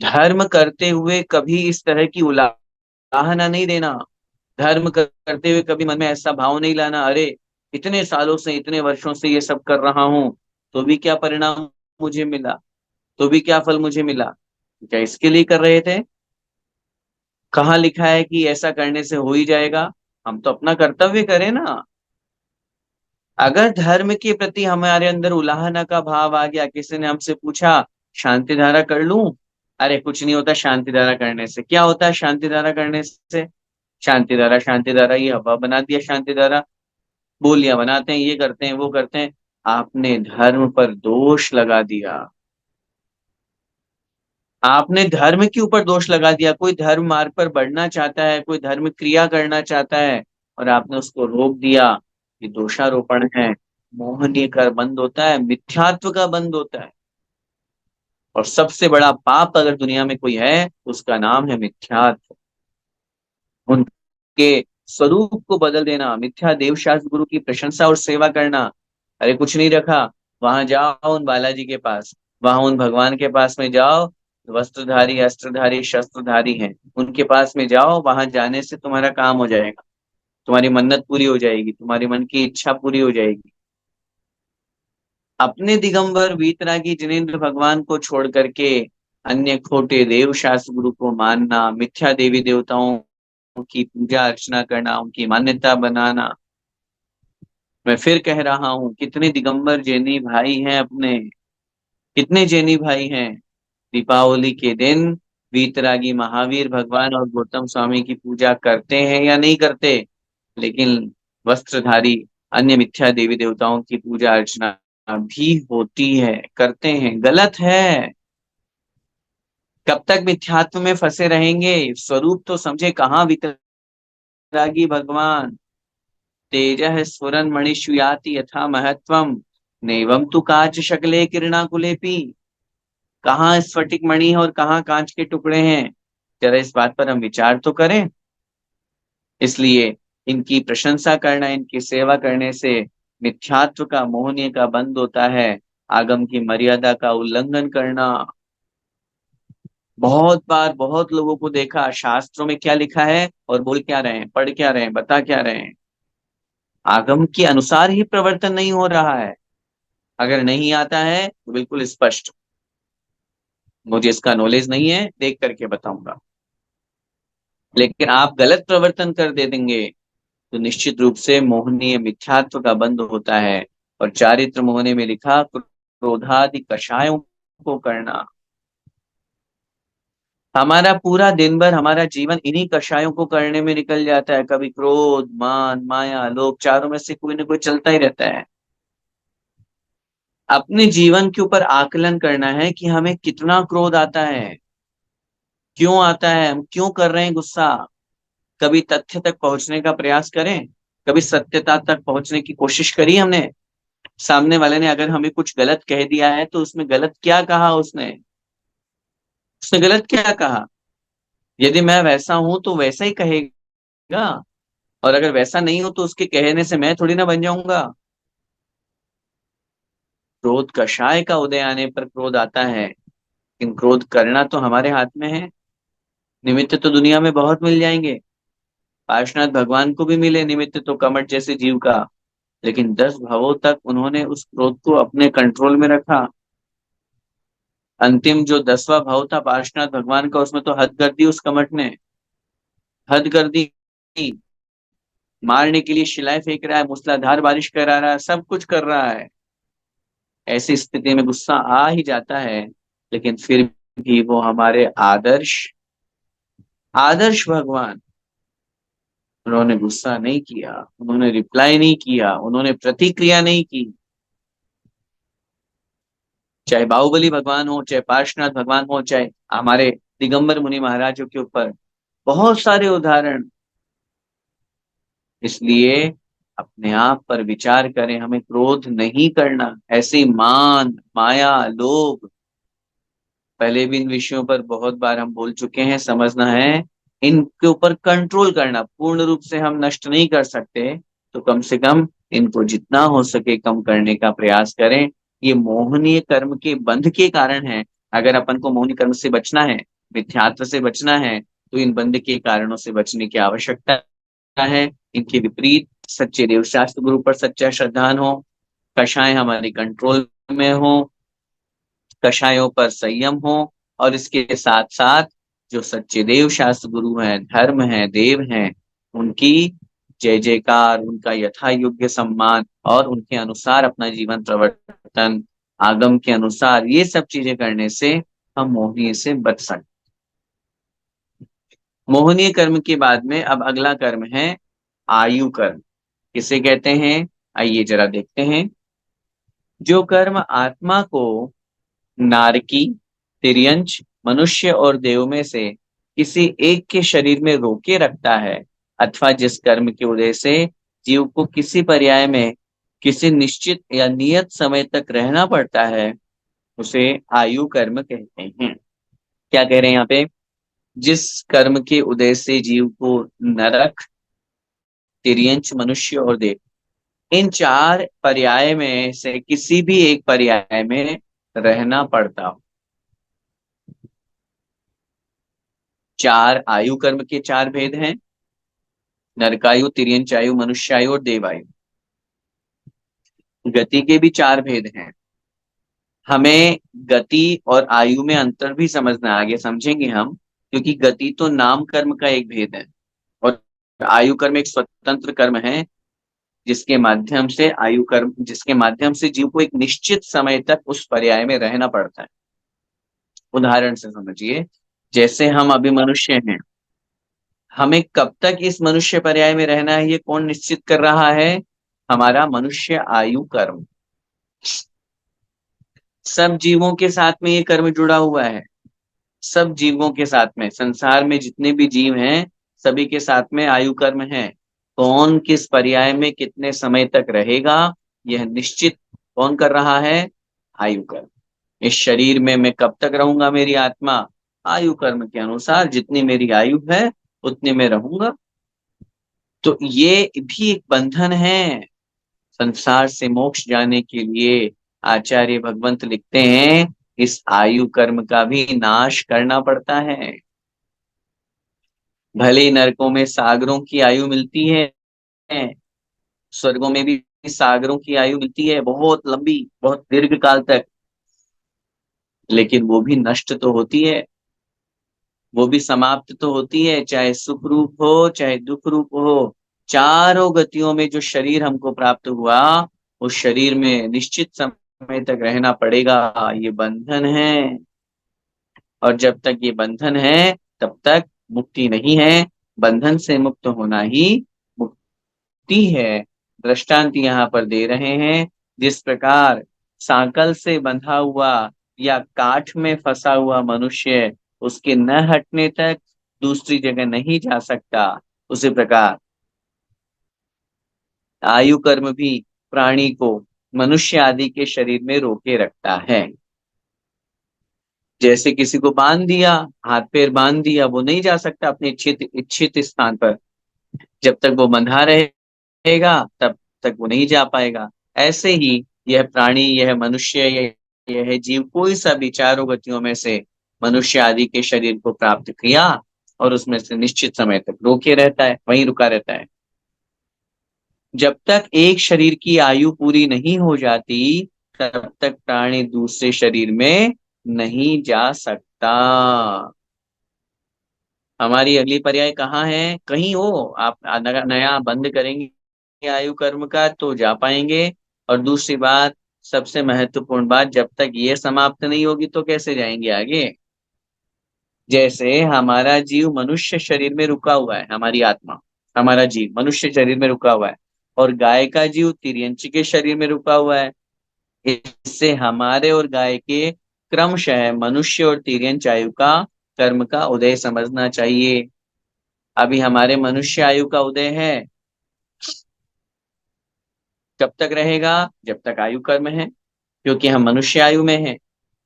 धर्म करते हुए कभी इस तरह की उलाहना नहीं देना। धर्म करते हुए कभी मन में ऐसा भाव नहीं लाना, अरे इतने सालों से, इतने वर्षों से ये सब कर रहा हूं, तो भी क्या परिणाम मुझे मिला, तो भी क्या फल मुझे मिला। क्या इसके लिए कर रहे थे? कहाँ लिखा है कि ऐसा करने से हो ही जाएगा। हम तो अपना कर्तव्य करें ना। अगर धर्म के प्रति हमारे अंदर उलाहना का भाव आ गया, किसी ने हमसे पूछा शांति धारा कर लूं, अरे कुछ नहीं होता शांति धारा करने से। क्या होता है शांति धारा करने से? शांति धारा, शांति धारा, ये हवा बना दिया शांति धारा, बोलियां बनाते हैं, ये करते हैं, वो करते हैं। आपने धर्म पर दोष लगा दिया। आपने धर्म के ऊपर दोष लगा दिया। कोई धर्म मार्ग पर बढ़ना चाहता है, कोई धर्म क्रिया करना चाहता है, और आपने उसको रोक दिया। ये दोषारोपण है। मोहनीय का बंद होता है, मिथ्यात्व का बंद होता है। और सबसे बड़ा पाप अगर दुनिया में कोई है, उसका नाम है मिथ्यात्व। उनके स्वरूप को बदल देना, मिथ्या देव, शास्त्र, गुरु की प्रशंसा और सेवा करना। अरे कुछ नहीं रखा, वहां जाओ उन बालाजी के पास, वहां उन भगवान के पास में जाओ, वस्त्रधारी, अस्त्रधारी, शस्त्रधारी हैं, उनके पास में जाओ। वहां जाने से तुम्हारा काम हो जाएगा, तुम्हारी मन्नत पूरी हो जाएगी, तुम्हारी मन की इच्छा पूरी हो जाएगी। अपने दिगंबर वीतरागी जिनेन्द्र भगवान को छोड़ करके अन्य खोटे देव, शास्त्र, गुरु को मानना, मिथ्या देवी देवताओं की पूजा अर्चना करना, उनकी मान्यता बनाना। मैं फिर कह रहा हूं, कितने दिगंबर जैनी भाई हैं अपने, कितने जैनी भाई हैं दीपावली के दिन वीतरागी महावीर भगवान और गौतम स्वामी की पूजा करते हैं या नहीं करते, लेकिन वस्त्रधारी अन्य मिथ्या देवी देवताओं की पूजा अर्चना भी होती है, करते हैं, गलत है। कब तक मिथ्यात्व में फंसे रहेंगे? स्वरूप तो समझे, कहाँ वितरागी भगवान। तेजः स्फुरन् मणिषु याति यथा महत्वम, नैवं तु काच शकले किरणाकुलेपि। कहाँ स्फटिक मणि है और कहाँ कांच के टुकड़े हैं? जरा इस बात पर हम विचार तो करें। इसलिए इनकी प्रशंसा करना, इनकी सेवा करने से मिथ्यात्व का, मोहनीय का बंध होता है। आगम की मर्यादा का उल्लंघन करना, बहुत बार बहुत लोगों को देखा, शास्त्रों में क्या लिखा है और बोल क्या रहे हैं, पढ़ क्या रहे हैं, बता क्या रहे हैं, आगम के अनुसार ही प्रवर्तन नहीं हो रहा है। अगर नहीं आता है तो बिल्कुल स्पष्ट, मुझे इसका नॉलेज नहीं है, देख करके बताऊंगा। लेकिन आप गलत प्रवर्तन कर दे देंगे तो निश्चित रूप से मोहनीय मिथ्यात्व का बंध होता है। और चारित्र मोहने में लिखा, क्रोधादि कषायों को करना। हमारा पूरा दिन भर, हमारा जीवन इन्हीं कषायों को करने में निकल जाता है। कभी क्रोध, मान, माया, लोभ, चारों में से कोई ना कोई चलता ही रहता है। अपने जीवन के ऊपर आकलन करना है कि हमें कितना क्रोध आता है, क्यों आता है, हम क्यों कर रहे हैं गुस्सा। कभी तथ्य तक पहुंचने का प्रयास करें, कभी सत्यता तक पहुंचने की कोशिश करी हमने। सामने वाले ने अगर हमें कुछ गलत कह दिया है तो उसमें गलत क्या कहा उसने, उसने गलत क्या कहा? यदि मैं वैसा हूं तो वैसा ही कहेगा, और अगर वैसा नहीं हो तो उसके कहने से मैं थोड़ी ना बन जाऊंगा। क्रोध कषाय का उदय आने पर क्रोध आता है, लेकिन क्रोध करना तो हमारे हाथ में है। निमित्त तो दुनिया में बहुत मिल जाएंगे, पार्शनाथ भगवान को भी मिले निमित्त तो कमठ जैसे जीव का, लेकिन 10 भवों तक उन्होंने उस क्रोध को अपने कंट्रोल में रखा। अंतिम जो 10वां भाव था पार्शनाथ भगवान का, उसमें तो हद कर दी उस कमठ ने, हद कर दी। मारने के लिए शिलाएं फेंक रहा है, मूसलाधार बारिश करा रहा है, सब कुछ कर रहा है। ऐसी स्थिति में गुस्सा आ ही जाता है, लेकिन फिर भी वो हमारे आदर्श, आदर्श भगवान, उन्होंने गुस्सा नहीं किया, उन्होंने रिप्लाई नहीं किया, उन्होंने प्रतिक्रिया नहीं की। चाहे बाहुबली भगवान हो, चाहे पार्श्वनाथ भगवान हो, चाहे हमारे दिगंबर मुनि महाराजों के ऊपर बहुत सारे उदाहरण। इसलिए अपने आप पर विचार करें, हमें क्रोध नहीं करना। ऐसे मान, माया, लोभ, पहले भी इन विषयों पर बहुत बार हम बोल चुके हैं, समझना है। इनके ऊपर कंट्रोल करना, पूर्ण रूप से हम नष्ट नहीं कर सकते, तो कम से कम इनको जितना हो सके कम करने का प्रयास करें। ये मोहनीय कर्म के बंध के कारण है। अगर अपन को मोहनीय कर्म से बचना है, मिथ्यात्व से बचना है, तो इन बंध के कारणों से बचने की आवश्यकता है। इनके विपरीत सच्चे देव शास्त्र गुरु पर सच्चा श्रद्धान हो, कषाय हमारे कंट्रोल में हो, कषायों पर संयम हो, और इसके साथ साथ जो सच्चे देव शास्त्र गुरु हैं, धर्म हैं, देव हैं, उनकी जय जयकार, उनका यथा योग्य सम्मान, और उनके अनुसार अपना जीवन प्रवर्तन, आगम के अनुसार, ये सब चीजें करने से हम मोहनीय से बच सकते। मोहनीय कर्म के बाद में अब अगला कर्म है आयु कर्म। किसे कहते हैं? आइए जरा देखते हैं। जो कर्म आत्मा को नारकी, तिर्यंच, मनुष्य और देव में से किसी एक के शरीर में रोके रखता है, अथवा जिस कर्म के उदय से जीव को किसी पर्याय में किसी निश्चित या नियत समय तक रहना पड़ता है, उसे आयु कर्म कहते हैं। क्या कह रहे हैं यहाँ पे? जिस कर्म के उदय से जीव को नरक, तिर्यंच, मनुष्य और देव, इन 4 पर्याय में से किसी भी एक पर्याय में रहना पड़ता हो। 4 आयु कर्म के 4 भेद हैं, नरकायु, तिर्यंचायु, मनुष्यायु और देवायु। गति के भी 4 भेद हैं। हमें गति और आयु में अंतर भी समझना है, आगे समझेंगे हम, क्योंकि गति तो नाम कर्म का एक भेद है, और आयु कर्म एक स्वतंत्र कर्म है, जिसके माध्यम से जीव को एक निश्चित समय तक उस पर्याय में रहना पड़ता है। उदाहरण से समझिए, जैसे हम अभी मनुष्य हैं, हमें कब तक इस मनुष्य पर्याय में रहना है, ये कौन निश्चित कर रहा है? हमारा मनुष्य आयु कर्म। सब जीवों के साथ में ये कर्म जुड़ा हुआ है। सब जीवों के साथ में, संसार में जितने भी जीव हैं सभी के साथ में आयु कर्म है। कौन किस पर्याय में कितने समय तक रहेगा यह निश्चित कौन कर रहा है? आयु कर्म। इस शरीर में मैं कब तक रहूंगा, मेरी आत्मा आयु कर्म के अनुसार जितनी मेरी आयु है उतने में रहूंगा। तो ये भी एक बंधन है। संसार से मोक्ष जाने के लिए आचार्य भगवंत लिखते हैं इस आयु कर्म का भी नाश करना पड़ता है। भले ही नरकों में सागरों की आयु मिलती है, स्वर्गों में भी सागरों की आयु मिलती है, बहुत लंबी, बहुत दीर्घ काल तक, लेकिन वो भी नष्ट तो होती है, वो भी समाप्त तो होती है, चाहे सुख रूप हो चाहे दुख रूप हो। चारों गतियों में जो शरीर हमको प्राप्त हुआ उस शरीर में निश्चित समय तक रहना पड़ेगा। ये बंधन है, और जब तक ये बंधन है तब तक मुक्ति नहीं है। बंधन से मुक्त होना ही मुक्ति है। दृष्टांत यहाँ पर दे रहे हैं, जिस प्रकार सांकल से बंधा हुआ या काठ में फंसा हुआ मनुष्य उसके न हटने तक दूसरी जगह नहीं जा सकता, उसी प्रकार आयु कर्म भी प्राणी को मनुष्य आदि के शरीर में रोके रखता है। जैसे किसी को बांध दिया, हाथ पैर बांध दिया, वो नहीं जा सकता अपने इच्छित इच्छित स्थान पर। जब तक वो बंधा रहेगा तब तक वो नहीं जा पाएगा। ऐसे ही यह प्राणी, यह मनुष्य, यह जीव, कोई सा भी चारों गतियों में से मनुष्य आदि के शरीर को प्राप्त किया और उसमें से निश्चित समय तक रोके रहता है, वहीं रुका रहता है। जब तक एक शरीर की आयु पूरी नहीं हो जाती तब तक प्राणी दूसरे शरीर में नहीं जा सकता। हमारी अगली पर्याय कहाँ है? कहीं हो आप नया बंद करेंगे आयु कर्म का तो जा पाएंगे। और दूसरी बात, सबसे महत्वपूर्ण बात, जब तक ये समाप्त नहीं होगी तो कैसे जाएंगे आगे? जैसे हमारा जीव मनुष्य शरीर में रुका हुआ है, हमारी आत्मा, हमारा जीव मनुष्य शरीर में रुका हुआ है, और गाय का जीव तिर्यंच के शरीर में रुका हुआ है। इससे हमारे और गाय के क्रमशः मनुष्य और तिर्यंच आयु का कर्म का उदय समझना चाहिए। अभी हमारे मनुष्य आयु का उदय है, कब तक रहेगा? जब तक आयु कर्म है, क्योंकि हम मनुष्य आयु में हैं।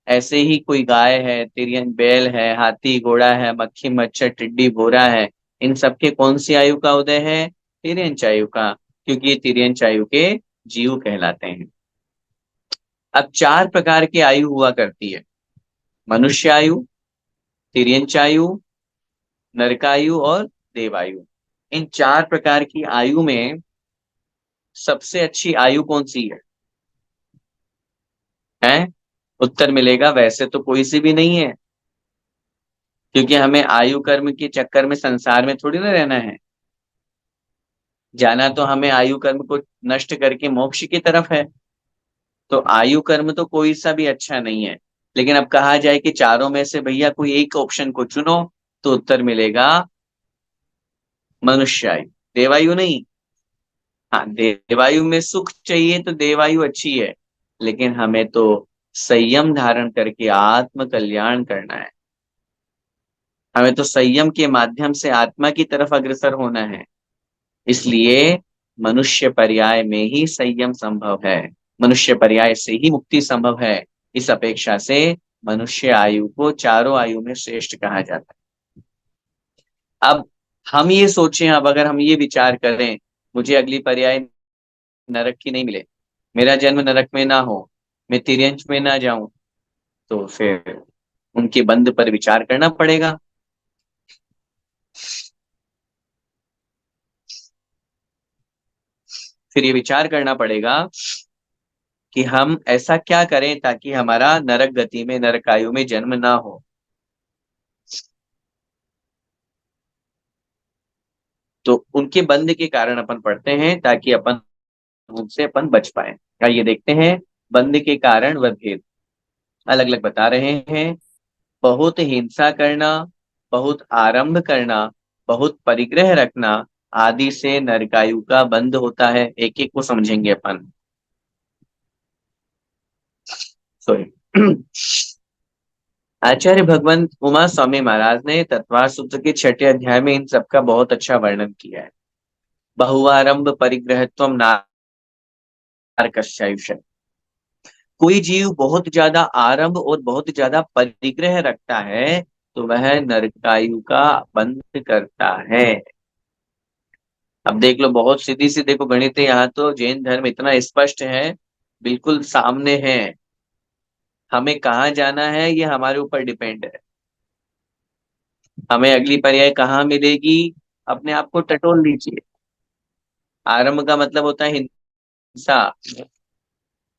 ऐसे ही कोई गाय है, तिरियन बैल है, हाथी घोड़ा है, मक्खी मच्छर टिड्डी भोरा है, इन सबके कौन सी आयु का उदय है? तिर्यंच आयु का, क्योंकि ये तिर्यंच आयु के जीव कहलाते हैं। अब चार प्रकार की आयु हुआ करती है, मनुष्य आयु, तिर्यंच आयु, नरकायु और देवायु। इन चार प्रकार की आयु में सबसे अच्छी आयु कौन सी है? उत्तर मिलेगा वैसे तो कोई सी भी नहीं है, क्योंकि हमें आयु कर्म के चक्कर में संसार में थोड़ी ना रहना है। जाना तो हमें आयु कर्म को नष्ट करके मोक्ष की तरफ है। तो आयु कर्म तो कोई सा भी अच्छा नहीं है। लेकिन अब कहा जाए कि चारों में से भैया कोई एक ऑप्शन को चुनो, तो उत्तर मिलेगा मनुष्य आयु, देवायु नहीं। हाँ, देवायु में सुख चाहिए तो देवायु अच्छी है, लेकिन हमें तो संयम धारण करके आत्म कल्याण करना है। हमें तो संयम के माध्यम से आत्मा की तरफ अग्रसर होना है। इसलिए मनुष्य पर्याय में ही संयम संभव है, मनुष्य पर्याय से ही मुक्ति संभव है। इस अपेक्षा से मनुष्य आयु को चारों आयु में श्रेष्ठ कहा जाता है। अब हम ये सोचें, अब अगर हम ये विचार करें मुझे अगली पर्याय नरक की नहीं मिले, मेरा जन्म नरक में ना हो, मैं तिर्यंच में ना जाऊं, तो फिर उनके बंध पर विचार करना पड़ेगा। फिर ये विचार करना पड़ेगा कि हम ऐसा क्या करें ताकि हमारा नरक गति में, नरक आयु में जन्म ना हो। तो उनके बंध के कारण अपन पढ़ते हैं ताकि अपन उनसे अपन बच पाए। आइए देखते हैं बंध के कारण व भेद अलग अलग बता रहे हैं। बहुत हिंसा करना, बहुत आरंभ करना, बहुत परिग्रह रखना आदि से नरकायु का बंध होता है। एक एक को समझेंगे अपन। सॉरी। आचार्य भगवंत उमा स्वामी महाराज ने तत्वार सूत्र के छठे अध्याय में इन सबका बहुत अच्छा वर्णन किया है। बहुआरंभ परिग्रहत्वम नारकस्यायुष। कोई जीव बहुत ज्यादा आरंभ और बहुत ज्यादा परिग्रह रखता है तो वह नरकायु का बंध करता है। अब देख लो, बहुत सीधी सी देखो गणित है यहाँ तो। जैन धर्म इतना स्पष्ट है, बिल्कुल सामने है। हमें कहाँ जाना है ये हमारे ऊपर डिपेंड है। हमें अगली पर्याय कहाँ मिलेगी, अपने आप को टटोल लीजिए। आरंभ का मतलब होता है हिंसा।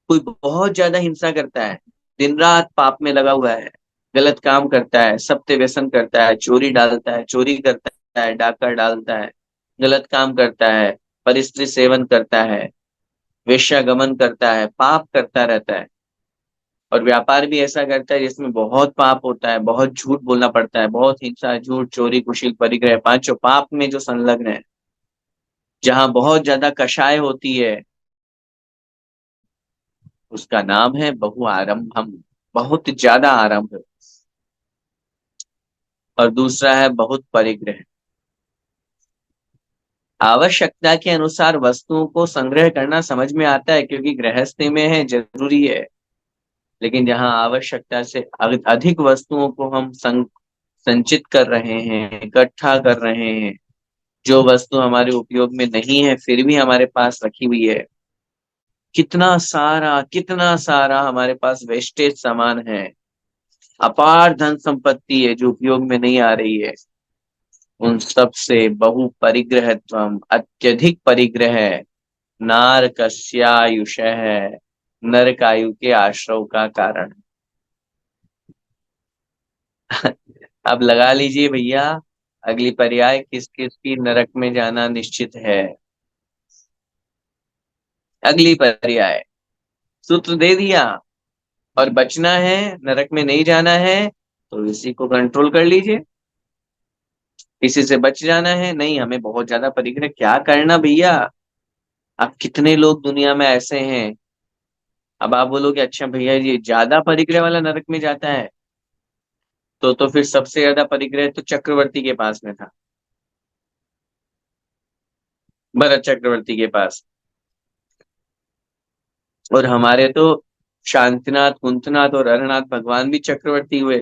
कोई बहुत ज्यादा हिंसा करता है, दिन रात पाप में लगा हुआ है, गलत काम करता है, सत्य व्यसन करता है, चोरी डालता है, चोरी करता है, डाका डालता है, गलत काम करता है, परिस्त्री सेवन करता है, वेश्यागमन करता है, पाप करता रहता है। और व्यापार भी ऐसा करता है जिसमें बहुत पाप होता है, बहुत झूठ बोलना पड़ता है, बहुत हिंसा, झूठ, चोरी, कुशील, परिग्रह, पांचों पाप में जो संलग्न है, जहां बहुत ज्यादा कषाय होती है, उसका नाम है बहुआरंभम। बहुत ज्यादा आरंभ। और दूसरा है बहुत परिग्रह। आवश्यकता के अनुसार वस्तुओं को संग्रह करना समझ में आता है क्योंकि गृहस्थी में है, जरूरी है। लेकिन जहाँ आवश्यकता से अधिक वस्तुओं को हम संचित कर रहे हैं, इकट्ठा कर रहे हैं, जो वस्तु हमारे उपयोग में नहीं है फिर भी हमारे पास रखी हुई है, कितना सारा हमारे पास वेस्टेज सामान है, अपार धन संपत्ति है जो उपयोग में नहीं आ रही है, उन सब से बहु परिग्रहत्वम, अत्यधिक परिग्रह, नारकस्यायुष है, नरकायु के आश्रव का कारण। अब लगा लीजिए भैया, अगली पर्याय किस किस की नरक में जाना निश्चित है। अगली पर्याय सूत्र दे दिया, और बचना है, नरक में नहीं जाना है, तो इसी को कंट्रोल कर लीजिए। इसी से बच जाना है, नहीं हमें बहुत ज्यादा परिग्रह क्या करना भैया। अब कितने लोग दुनिया में ऐसे हैं। अब आप बोलोगे अच्छा भैया ये ज्यादा परिग्रह वाला नरक में जाता है, तो फिर सबसे ज्यादा परिग्रह तो चक्रवर्ती के पास में था, भरत चक्रवर्ती के पास। और हमारे तो शांतिनाथ, कुंतनाथ और अरनाथ भगवान भी चक्रवर्ती हुए,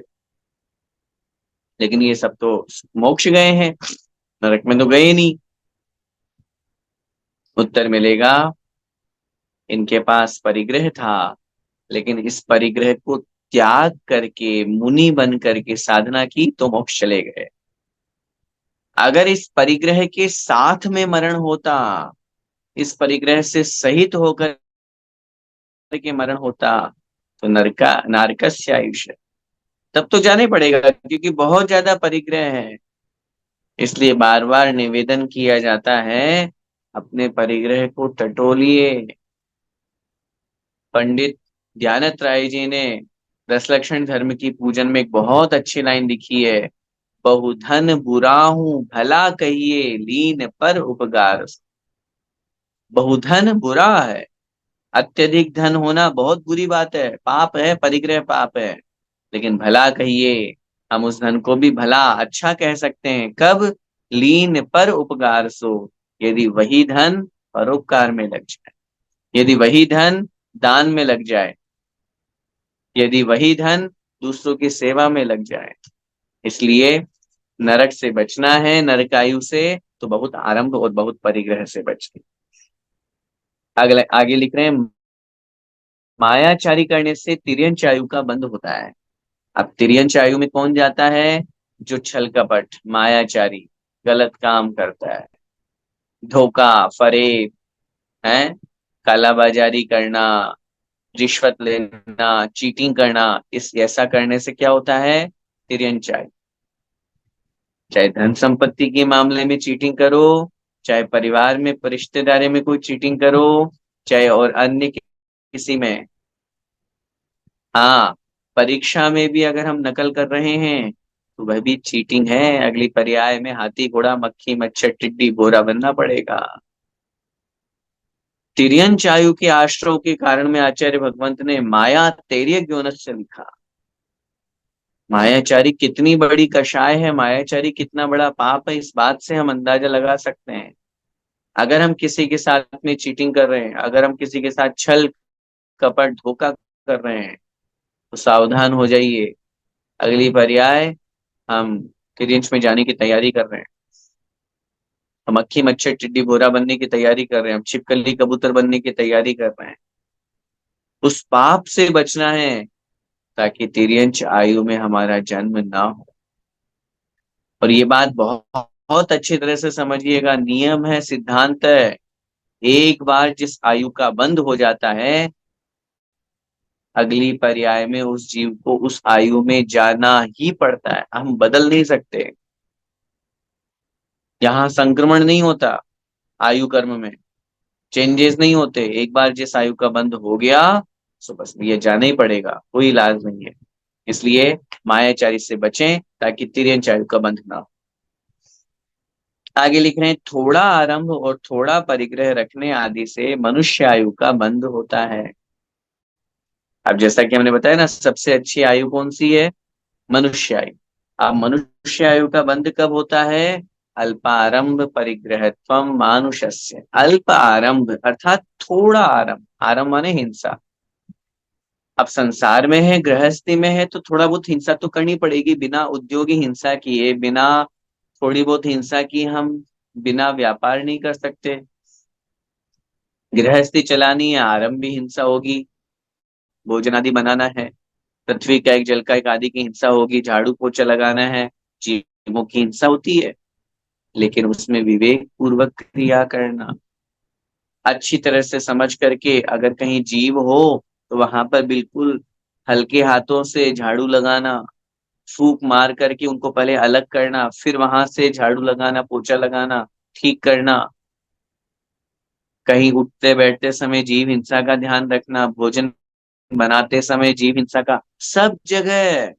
लेकिन ये सब तो मोक्ष गए हैं, नरक में तो गए नहीं। उत्तर मिलेगा, इनके पास परिग्रह था, लेकिन इस परिग्रह को त्याग करके मुनि बन करके साधना की तो मोक्ष चले गए। अगर इस परिग्रह के साथ में मरण होता, इस परिग्रह से सहित होकर के मरण होता, तो नरका नारकस्य आयुष्य, तब तो जाने पड़ेगा क्योंकि बहुत ज्यादा परिग्रह है। इसलिए बार बार निवेदन किया जाता है, अपने परिग्रह को टटोलिए। पंडित ध्यानत राय जी ने रसलक्षण धर्म की पूजन में एक बहुत अच्छी लाइन लिखी है, बहुधन बुरा हूं भला कहिए लीन पर उपकार। बहुधन बुरा है, अत्यधिक धन होना बहुत बुरी बात है, पाप है, परिग्रह पाप है। लेकिन भला कहिए, हम उस धन को भी भला अच्छा कह सकते हैं। कब? लीन पर उपकार सो, यदि वही धन परोपकार में लग जाए, यदि वही धन दान में लग जाए, यदि वही धन दूसरों की सेवा में लग जाए। इसलिए नरक से बचना है, नरकायु से, तो बहुत आरंभ और बहुत परिग्रह से बचना। अगले आगे लिख रहे हैं, मायाचारी करने से तिर्यंचायु का बंध होता है। अब तिर्यंचायु में कौन जाता है? जो छल कपट, मायाचारी, गलत काम करता है, धोखा, फरेब, है, कालाबाजारी करना, रिश्वत लेना, चीटिंग करना, इस ऐसा करने से क्या होता है? तिर्यंचायु। चाहे धन संपत्ति के मामले में चीटिंग करो, चाहे परिवार में रिश्तेदारी में कोई चीटिंग करो, चाहे और अन्य किसी में। हाँ, परीक्षा में भी अगर हम नकल कर रहे हैं तो वह भी चीटिंग है। अगली पर्याय में हाथी घोड़ा मक्खी मच्छर टिड्डी घोड़ा बनना पड़ेगा। तिर्यन चायु के आश्रव के कारण में आचार्य भगवंत ने माया तेर्य ग्योनस से लिखा। मायाचारी कितनी बड़ी कषाय है, मायाचारी कितना बड़ा पाप है, इस बात से हम अंदाजा लगा सकते हैं। अगर हम किसी के साथ में चीटिंग कर रहे हैं, अगर हम किसी के साथ छल कपट धोखा कर रहे हैं, तो सावधान हो जाइए। अगली पर्याय हम क्रिंच में जाने की तैयारी कर रहे हैं। हम मक्खी मच्छर टिड्डी भोरा बनने की तैयारी कर रहे हैं, हम छिपकली कबूतर बनने की तैयारी कर रहे हैं। उस पाप से बचना है ताकि तिर्यंच आयु में हमारा जन्म ना हो। और ये बात बहुत बहुत अच्छी तरह से समझिएगा, नियम है, सिद्धांत है। एक बार जिस आयु का बंध हो जाता है, अगली पर्याय में उस जीव को उस आयु में जाना ही पड़ता है, हम बदल नहीं सकते। यहाँ संक्रमण नहीं होता, आयु कर्म में चेंजेस नहीं होते। एक बार जिस आयु का बंध हो गया, तो बस ये जाना ही पड़ेगा, कोई इलाज नहीं है। इसलिए मायाचारी से बचें ताकि तिर्यंच आयु का बंध ना हो। आगे लिख रहे हैं, थोड़ा आरंभ और थोड़ा परिग्रह रखने आदि से मनुष्य आयु का बंध होता है। अब जैसा कि हमने बताया ना, सबसे अच्छी आयु कौन सी है? मनुष्य आयु। अब मनुष्य आयु का बंध कब होता है? अल्पारंभ परिग्रहत्वम मानुषस्य। अल्प आरंभ अर्थात थोड़ा आरंभ, आरंभ माने हिंसा। अब संसार में है, गृहस्थी में है, तो थोड़ा बहुत हिंसा तो करनी पड़ेगी। बिना उद्योगी हिंसा किए, बिना थोड़ी बहुत हिंसा की हम बिना व्यापार नहीं कर सकते। गृहस्थी चलानी है, आरंभ भी हिंसा होगी, भोजन आदि बनाना है। पृथ्वी का एक, जल का एक आदि की हिंसा होगी, झाड़ू पोछा लगाना है, जीवों की हिंसा होती है। लेकिन उसमें विवेक पूर्वक क्रिया करना, अच्छी तरह से समझ करके, अगर कहीं जीव हो तो वहां पर बिल्कुल हल्के हाथों से झाड़ू लगाना, फूंक मार करके उनको पहले अलग करना, फिर वहां से झाड़ू लगाना, पोछा लगाना, ठीक करना। कहीं उठते बैठते समय जीव हिंसा का ध्यान रखना, भोजन बनाते समय जीव हिंसा का, सब जगह।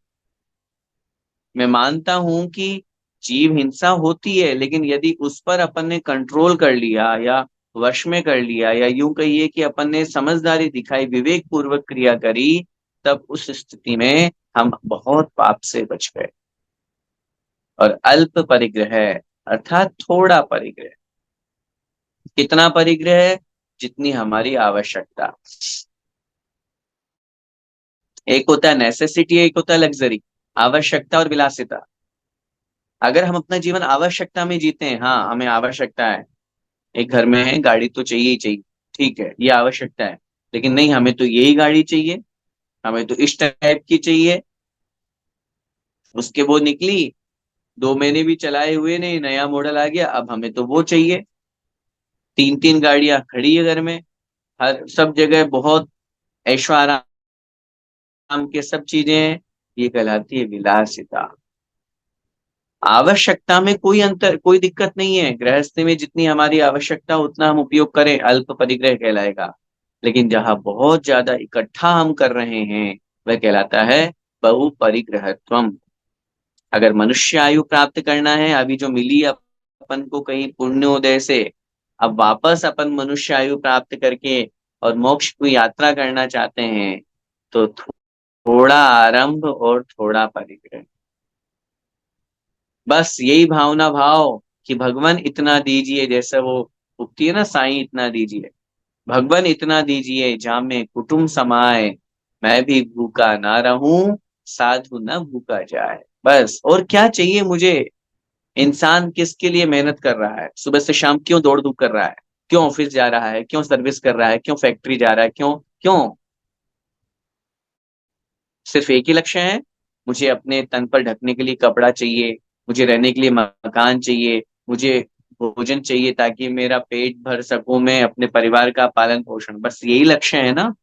मैं मानता हूं कि जीव हिंसा होती है, लेकिन यदि उस पर अपन ने कंट्रोल कर लिया या वश में कर लिया, या यूं कहिए कि अपन ने समझदारी दिखाई, विवेक पूर्वक क्रिया करी, तब उस स्थिति में हम बहुत पाप से बच गए। और अल्प परिग्रह अर्थात थोड़ा परिग्रह। कितना परिग्रह? जितनी हमारी आवश्यकता। एक होता है नेसेसिटी, एक होता है लग्जरी, आवश्यकता और विलासिता। अगर हम अपना जीवन आवश्यकता में जीते हैं, हाँ हमें आवश्यकता है, एक घर में है, गाड़ी तो चाहिए ही चाहिए, ठीक है, ये आवश्यकता है। लेकिन नहीं, हमें तो यही गाड़ी चाहिए, हमें तो इस टाइप की चाहिए। उसके वो निकली, 2 महीने भी चलाए हुए नहीं, नया मॉडल आ गया, अब हमें तो वो चाहिए। तीन तीन गाड़ियां खड़ी है घर में, हर सब जगह बहुत ऐशो आराम के सब चीजें हैं। ये कहलाती है विलासिता। आवश्यकता में कोई अंतर, कोई दिक्कत नहीं है, गृहस्थी में जितनी हमारी आवश्यकता उतना हम उपयोग करें, अल्प परिग्रह कहलाएगा। लेकिन जहां बहुत ज्यादा इकट्ठा हम कर रहे हैं, वह कहलाता है बहु परिग्रहत्वम। अगर मनुष्य आयु प्राप्त करना है, अभी जो मिली अपन को कहीं पुण्योदय से, अब वापस अपन मनुष्य आयु प्राप्त करके और मोक्ष की यात्रा करना चाहते हैं, तो थोड़ा आरंभ और थोड़ा परिग्रह। बस यही भावना भाव कि भगवान इतना दीजिए, जैसा वो उक्ति है ना, साईं इतना दीजिए, भगवान इतना दीजिए जहाँ में कुटुंब समाए, मैं भी भूखा ना रहूं, साधु न भूखा जाए। बस और क्या चाहिए मुझे? इंसान किसके लिए मेहनत कर रहा है, सुबह से शाम क्यों दौड़ धूप कर रहा है, क्यों ऑफिस जा रहा है, क्यों सर्विस कर रहा है, क्यों फैक्ट्री जा रहा है, क्यों क्यों? सिर्फ एक ही लक्ष्य है, मुझे अपने तन पर ढकने के लिए कपड़ा चाहिए, मुझे रहने के लिए मकान चाहिए, मुझे भोजन चाहिए ताकि मेरा पेट भर सकूं, मैं अपने परिवार का पालन पोषण, बस यही लक्ष्य है ना।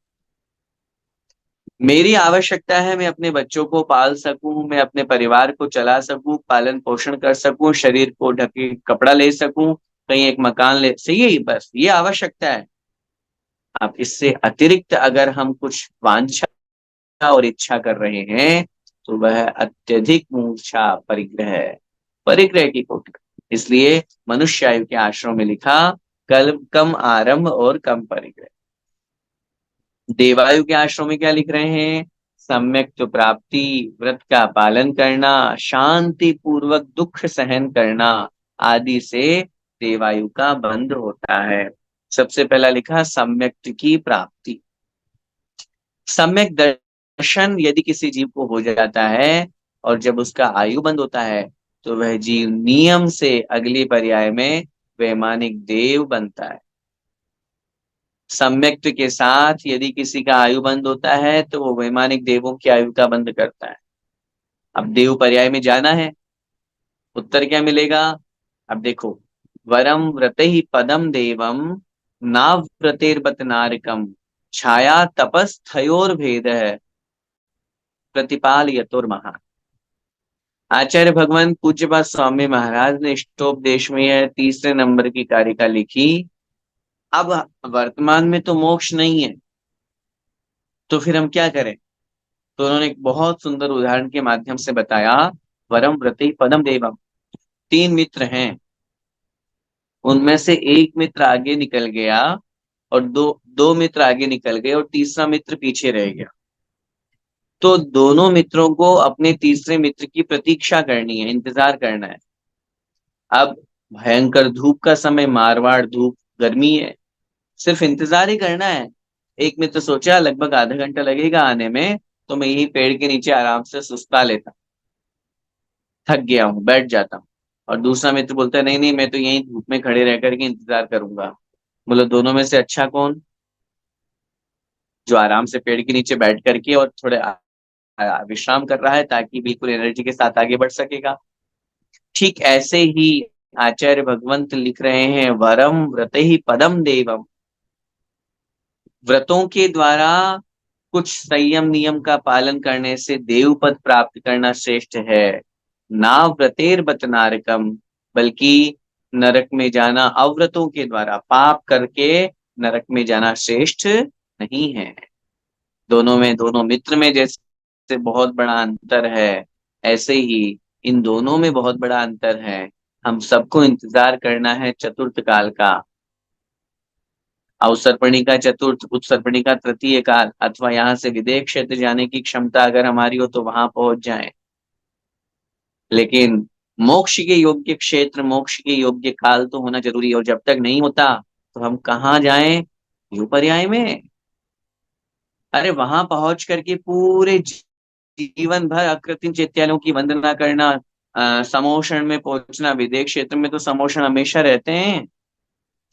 मेरी आवश्यकता है मैं अपने बच्चों को पाल सकूं, मैं अपने परिवार को चला सकूं, पालन पोषण कर सकूं, शरीर को ढके कपड़ा ले सकूं, कहीं एक मकान ले, सही है, बस ये आवश्यकता है। अब इससे अतिरिक्त अगर हम कुछ वांछा और इच्छा कर रहे हैं, तो वह अत्यधिक मूर्छा परिग्रह है, परिग्रह की कोटि। इसलिए मनुष्य आयु के आश्रम में लिखा, कल कम आरंभ और कम परिग्रह। देवायु के आश्रम में क्या लिख रहे हैं? सम्यक तो प्राप्ति, व्रत का पालन करना, शांति पूर्वक दुख सहन करना आदि से देवायु का बंध होता है। सबसे पहला लिखा सम्यक की प्राप्ति। सम्यक दर्शन यदि किसी जीव को हो जाता है और जब उसका आयु बंद होता है तो वह जीव नियम से अगले पर्याय में वैमानिक देव बनता है। सम्यक्त के साथ यदि किसी का आयु बंद होता है तो वो वैमानिक देवों की आयु का बंद करता है। अब देव पर्याय में जाना है, उत्तर क्या मिलेगा? अब देखो, वरम व्रते ही पदम देवम नाव्रतेर्बत नारकम छाया तपस्थयोर भेद है प्रतिपाल यतुर्महा। आचार्य भगवान पूज्यपाद स्वामी महाराज ने इष्टोपदेश में यह तीसरे नंबर की कारिका लिखी। अब वर्तमान में तो मोक्ष नहीं है, तो फिर हम क्या करें? तो उन्होंने एक बहुत सुंदर उदाहरण के माध्यम से बताया। वरम व्रते पदम देवम, तीन मित्र हैं, उनमें से एक मित्र आगे निकल गया और दो दो मित्र आगे निकल गए और तीसरा मित्र पीछे रह गया। तो दोनों मित्रों को अपने तीसरे मित्र की प्रतीक्षा करनी है, इंतजार करना है। अब भयंकर धूप का समय, मारवाड़ धूप, गर्मी है, सिर्फ इंतजार ही करना है। एक मित्र सोचा लगभग आधा घंटा लगेगा आने में, तो मैं यही पेड़ के नीचे आराम से सुस्ता लेता, थक गया हूँ, बैठ जाता हूँ। और दूसरा मित्र बोलता है नहीं नहीं, मैं तो यहीं धूप में खड़े रह करके इंतजार करूंगा। बोलो दोनों में से अच्छा कौन? जो आराम से पेड़ के नीचे बैठ करके और थोड़े विश्राम कर रहा है ताकि बिल्कुल एनर्जी के साथ आगे बढ़ सकेगा। ठीक ऐसे ही आचार्य भगवंत लिख रहे हैं, वरम व्रते ही पदम देवम, व्रतों के द्वारा कुछ संयम नियम का पालन करने से देव पद प्राप्त करना श्रेष्ठ है। ना व्रतेर बत नारकम, बल्कि नरक में जाना अव्रतों के द्वारा, पाप करके नरक में जाना श्रेष्ठ नहीं है। दोनों में, दोनों मित्र में जैसे बहुत बड़ा अंतर है, ऐसे ही इन दोनों में बहुत बड़ा अंतर है। हम सबको इंतजार करना है चतुर्थ काल का, अवसर्पणी का चतुर्थ, उत्सर्पणी का तृतीय काल, अथवा यहाँ से विदेह क्षेत्र जाने की क्षमता अगर हमारी हो तो वहां पहुंच जाएं। लेकिन मोक्ष के योग्य क्षेत्र, मोक्ष के योग्य काल तो होना जरूरी है, और जब तक नहीं होता तो हम कहाँ जाएं? यू पर्याय में। अरे वहां पहुंच करके पूरे जीवन भर अकृत्रिम चैत्यालयों की वंदना करना, समोषण में पहुंचना। विदेह क्षेत्र में तो समोषण हमेशा रहते हैं।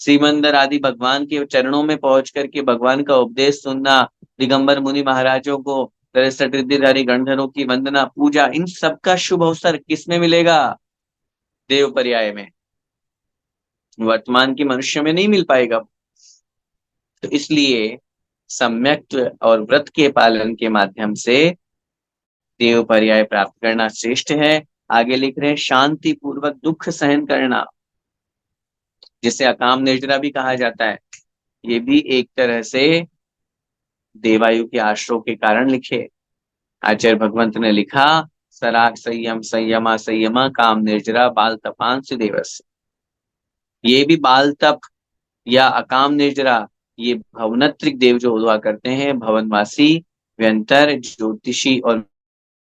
श्रीमंदर आदि भगवान के चरणों में पहुंच करके भगवान का उपदेश सुनना, दिगंबर मुनि महाराजों को, तरसठ रिद्धिधारी गणधरों की वंदना, पूजा, इन सब का शुभ अवसर किसमें मिलेगा? देव पर्याय में। वर्तमान के मनुष्य में नहीं मिल पाएगा। तो इसलिए सम्यक और व्रत के पालन के माध्यम से देव पर्याय प्राप्त करना श्रेष्ठ है। आगे लिख रहे हैं, शांति पूर्वक दुख सहन करना, जिसे अकाम निर्जरा भी कहा जाता है, ये भी एक तरह से देवायु के आश्रय के कारण लिखे। आचार्य भगवंत ने लिखा, सराग संयम संयमा संयमा काम निर्जरा बाल तपांश देवस। ये भी बाल तप या अकाम निर्जरा, ये भवनत्रिक देव जो हुआ करते हैं, भवनवासी, व्यंतर, ज्योतिषी और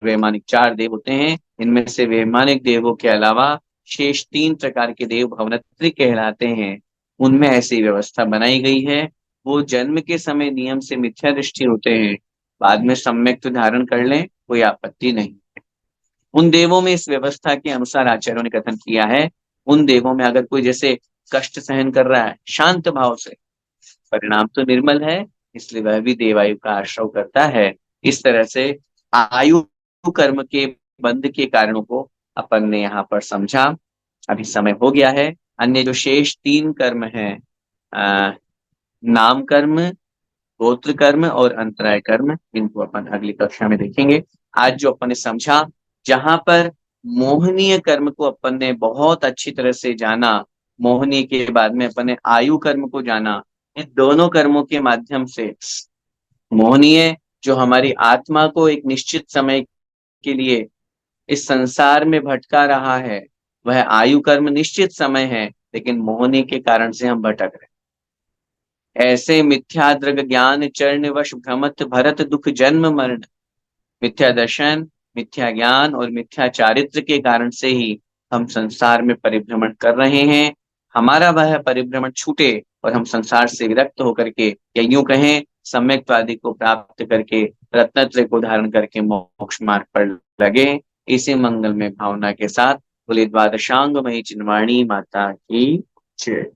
वैमानिक, चार देव होते हैं। इनमें से वैमानिक देवों के अलावा शेष तीन प्रकार के देव भवनत्रिक कहलाते हैं। उनमें ऐसी व्यवस्था बनाई गई है। वो जन्म के समय नियम से मिथ्या दृष्टि होते हैं, बाद में सम्यक धारण कर लें, कोई आपत्ति नहीं। उन देवों में इस व्यवस्था के अनुसार आचार्यों ने कथन किया है, उन देवों में अगर कोई जैसे कष्ट सहन कर रहा है शांत भाव से, परिणाम तो निर्मल है, इसलिए वह भी देवायु का आश्रय करता है। इस तरह से आयु कर्म के बंध के कारणों को अपन ने यहाँ पर समझा। अभी समय हो गया है। अन्य जो शेष तीन कर्म हैं, नाम कर्म, गोत्र कर्म और अंतराय कर्म, इनको अपन अगली कक्षा में देखेंगे। आज जो अपन ने समझा, जहां पर मोहनीय कर्म को अपन ने बहुत अच्छी तरह से जाना, मोहनीय के बाद में अपन ने आयु कर्म को जाना, इन दोनों कर्मों के माध्यम से मोहनीय जो हमारी आत्मा को एक निश्चित समय के लिए इस संसार में भटका रहा है, वह आयु कर्म निश्चित समय है, लेकिन मोहनी के कारण से हम भटक रहे। ऐसे मिथ्याद्रग ज्ञान चरण वश भ्रमत भरत दुख जन्म मरण, मिथ्या दर्शन, मिथ्या ज्ञान और मिथ्या चारित्र के कारण से ही हम संसार में परिभ्रमण कर रहे हैं। हमारा वह परिभ्रमण छूटे और हम संसार से विरक्त होकर के, या यूं कहें सम्यक्त्वादि को प्राप्त करके, रत्नत्रय को धारण करके मोक्ष मार्ग पर लगे। इसी मंगल में भावना के साथ बोले द्वादशांग मई चिन्वाणी माता की जय।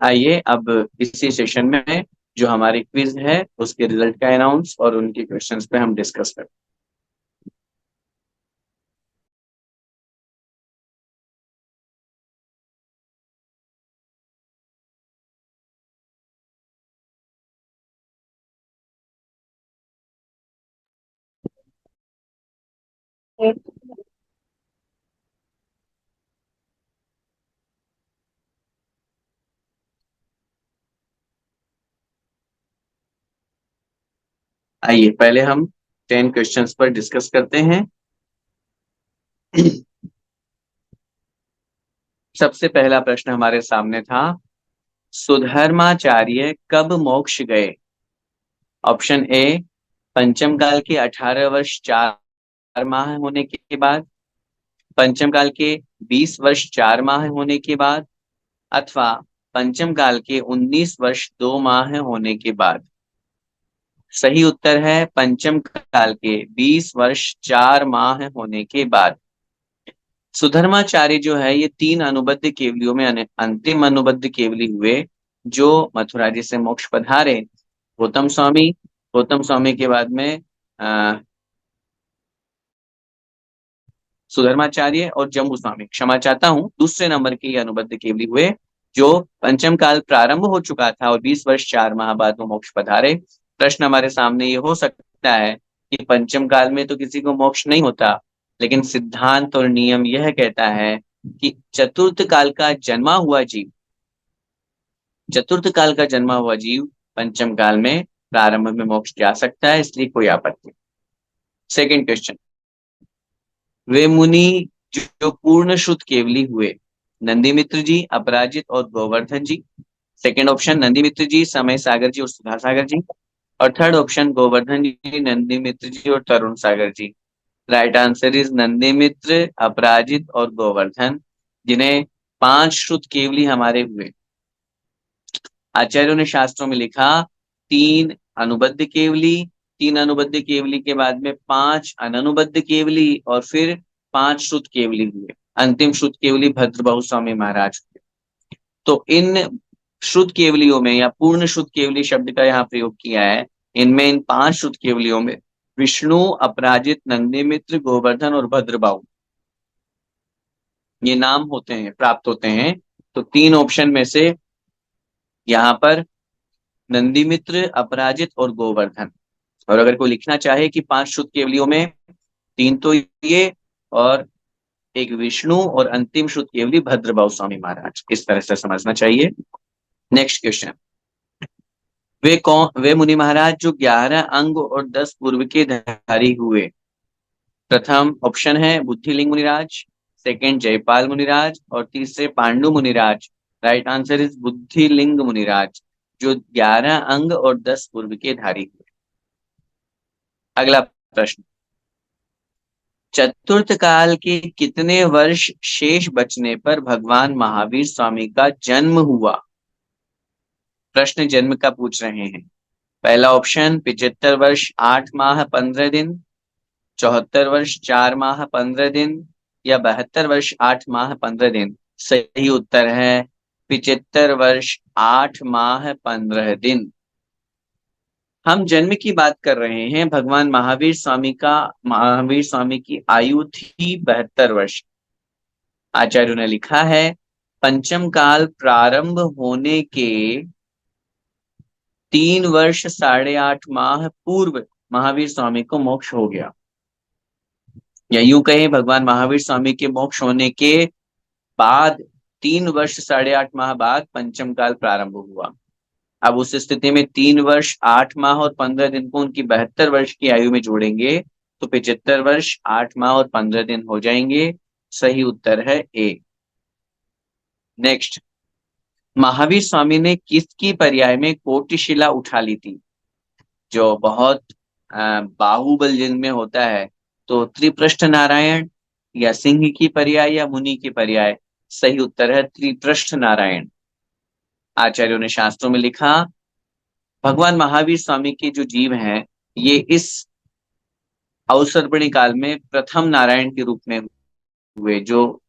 आइए अब इसी सेशन में जो हमारी क्विज है उसके रिजल्ट का अनाउंस और उनके क्वेश्चंस पे हम डिस्कस करें। आइए पहले हम 10 क्वेश्चंस पर डिस्कस करते हैं। सबसे पहला प्रश्न हमारे सामने था, सुधर्माचार्य कब मोक्ष गए? ऑप्शन ए, पंचम काल के 18 वर्ष 4 माह होने के बाद, पंचम काल के 20 वर्ष 4 माह होने के बाद, अथवा पंचम काल के 19 वर्ष 2 माह होने के बाद। सही उत्तर है पंचम काल के 20 वर्ष 4 माह होने के बाद। सुधर्माचार्य जो है ये 3 अनुबद्ध केवलियों में अंतिम अनुबद्ध केवली हुए जो मथुरा जी से मोक्ष पधारे। गौतम स्वामी के बाद में सुधर्माचार्य और जम्बू स्वामी, क्षमा चाहता हूँ, दूसरे नंबर के ये अनुबद्ध केवली हुए जो पंचम काल प्रारंभ हो चुका था और 20 वर्ष 4 माह बाद वो मोक्ष पधारे। प्रश्न हमारे सामने ये हो सकता है कि पंचम काल में तो किसी को मोक्ष नहीं होता, लेकिन सिद्धांत और नियम यह कहता है कि चतुर्थ काल का जन्मा हुआ जीव पंचम काल में प्रारंभ में मोक्ष जा सकता है, इसलिए कोई आपत्ति। सेकंड क्वेश्चन, वे मुनि जो पूर्ण शुद्ध केवली हुए, नंदीमित्र जी, अपराजित और गोवर्धन जी। सेकंड ऑप्शन नंदीमित्र जी, समय सागर जी और सुधा सागर जी। और थर्ड ऑप्शन गोवर्धन जी, नंदीमित्र जी और तरुण सागर जी। राइट आंसर इज नंदीमित्र, अपराजित और गोवर्धन, जिन्हें 5 श्रुत केवली हमारे हुए। आचार्यों ने शास्त्रों में लिखा 3 अनुबद्ध केवली, 3 अनुबद्ध केवली के बाद में 5 अननुबद्ध केवली और फिर 5 श्रुत केवली हुए। अंतिम श्रुत केवली भद्रबाहु स्वामी महाराज हुए। तो इन श्रुत केवलियों में या पूर्ण श्रुत केवली शब्द का यहाँ प्रयोग किया है, इनमें इन 5 श्रुत केवलियों में विष्णु, अपराजित, नंदीमित्र, गोवर्धन और भद्रबाहु ये नाम होते हैं, प्राप्त होते हैं। तो 3 ऑप्शन में से यहाँ पर नंदीमित्र, अपराजित और गोवर्धन। और अगर कोई लिखना चाहे कि 5 श्रुत केवलियों में 3 तो ये और एक विष्णु और अंतिम श्रुत केवली भद्रबाहु स्वामी महाराज, इस तरह से समझना चाहिए। नेक्स्ट क्वेश्चन, वे मुनि महाराज जो 11 अंग और 10 पूर्व के धारी हुए। प्रथम ऑप्शन है बुद्धिलिंग मुनिराज, सेकंड जयपाल मुनिराज और तीसरे पांडु मुनिराज। राइट आंसर इज बुद्धिलिंग मुनिराज, जो 11 अंग और 10 पूर्व के धारी हुए। अगला प्रश्न, चतुर्थ काल के कितने वर्ष शेष बचने पर भगवान महावीर स्वामी का जन्म हुआ? प्रश्न जन्म का पूछ रहे हैं। पहला ऑप्शन 75 वर्ष 8 माह 15 दिन, 74 वर्ष 4 माह 15 दिन या 72 वर्ष 8 माह 15 दिन। सही उत्तर है 75 वर्ष 8 माह 15 दिन। हम जन्म की बात कर रहे हैं। भगवान महावीर स्वामी की आयु थी 72 वर्ष। आचार्यों ने लिखा है पंचम काल प्रारंभ होने के 3 वर्ष 8.5 माह पूर्व महावीर स्वामी को मोक्ष हो गया, या यूं कहें भगवान महावीर स्वामी के मोक्ष होने के बाद 3 वर्ष 8.5 माह बाद पंचम काल प्रारंभ हुआ। अब उस स्थिति में 3 वर्ष 8 माह और 15 दिन को उनकी 72 वर्ष की आयु में जोड़ेंगे तो 75 वर्ष 8 माह और 15 दिन हो जाएंगे। सही उत्तर है ए। नेक्स्ट, महावीर स्वामी ने किसकी पर्याय में कोटिशिला उठा ली थी? जो बहुत बाहुबल जिनमें होता है, तो त्रिपृष्ठ नारायण या सिंह की पर्याय या मुनि की पर्याय? सही उत्तर है त्रिपृष्ठ नारायण। आचार्यों ने शास्त्रों में लिखा, भगवान महावीर स्वामी के जो जीव हैं ये इस अवसर्पणी काल में प्रथम नारायण के रूप में हुए, जो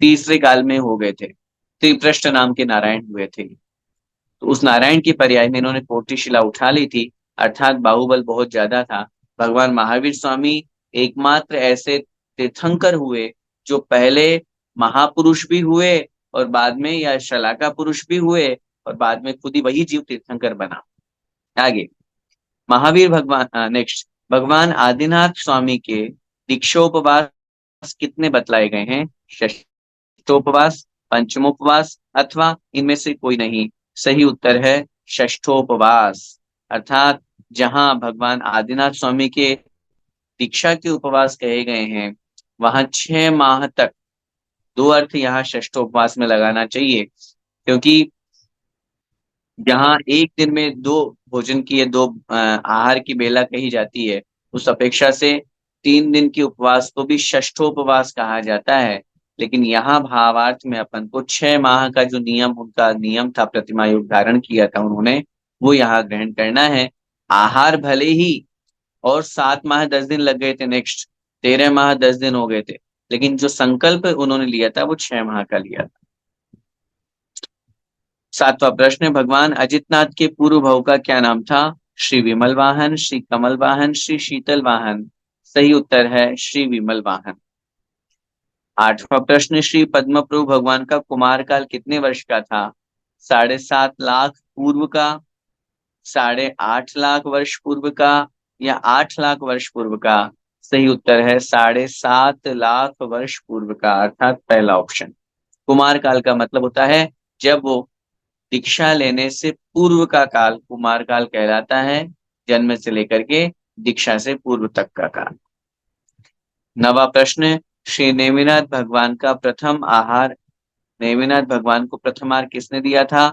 तीसरे काल में हो गए थे, त्रिपृष्ठ नाम के नारायण हुए थे। तो उस नारायण की पर्याय में इन्होंने कोटिशिला उठा ली थी, अर्थात बाहुबल बहुत ज्यादा था। भगवान महावीर स्वामी एकमात्र ऐसे तीर्थंकर हुए जो पहले महापुरुष भी हुए और बाद में, या शलाका पुरुष भी हुए और बाद में खुद ही वही जीव तीर्थंकर बना। आगे, महावीर भगवान नेक्स्ट, भगवान आदिनाथ स्वामी के दीक्षोपवास कितने बतलाए गए हैं? षष्ठोपवास, पंचमोपवास अथवा इनमें से कोई नहीं? सही उत्तर है षष्ठोपवास। अर्थात जहां भगवान आदिनाथ स्वामी के दीक्षा के उपवास कहे गए हैं वहां 6 माह तक, दो अर्थ यहाँ षष्ठोपवास में लगाना चाहिए, क्योंकि जहाँ एक दिन में दो भोजन की या दो आहार की बेला कही जाती है, उस अपेक्षा से 3 दिन के उपवास को भी षष्ठोपवास कहा जाता है। लेकिन यहाँ भावार्थ में अपन को 6 माह का जो उनका नियम था, प्रतिमा योग धारण किया था उन्होंने, वो यहाँ ग्रहण करना है। आहार भले ही और 7 माह 10 दिन लग गए थे, नेक्स्ट 13 माह 10 दिन हो गए थे, लेकिन जो संकल्प उन्होंने लिया था वो 6 माह का लिया था। 7वां प्रश्न, भगवान अजितनाथ के पूर्व भाव का क्या नाम था? श्री विमल वाहन, श्री कमल वाहन, श्री शीतल वाहन? सही उत्तर है श्री विमल वाहन। 8वां प्रश्न, श्री पद्म प्रभु भगवान का कुमार काल कितने वर्ष का था? 7.5 लाख पूर्व का, 8.5 लाख वर्ष पूर्व का, या 8 लाख वर्ष पूर्व का? सही उत्तर है 7.5 लाख वर्ष पूर्व का, अर्थात पहला ऑप्शन। कुमार काल का मतलब होता है जब वो दीक्षा लेने से पूर्व का काल कुमार काल कहलाता है, जन्म से लेकर के दीक्षा से पूर्व तक का काल। 9वां प्रश्न, श्री नेमिनाथ भगवान का प्रथम आहार, नेमिनाथ भगवान को प्रथम आहार किसने दिया था?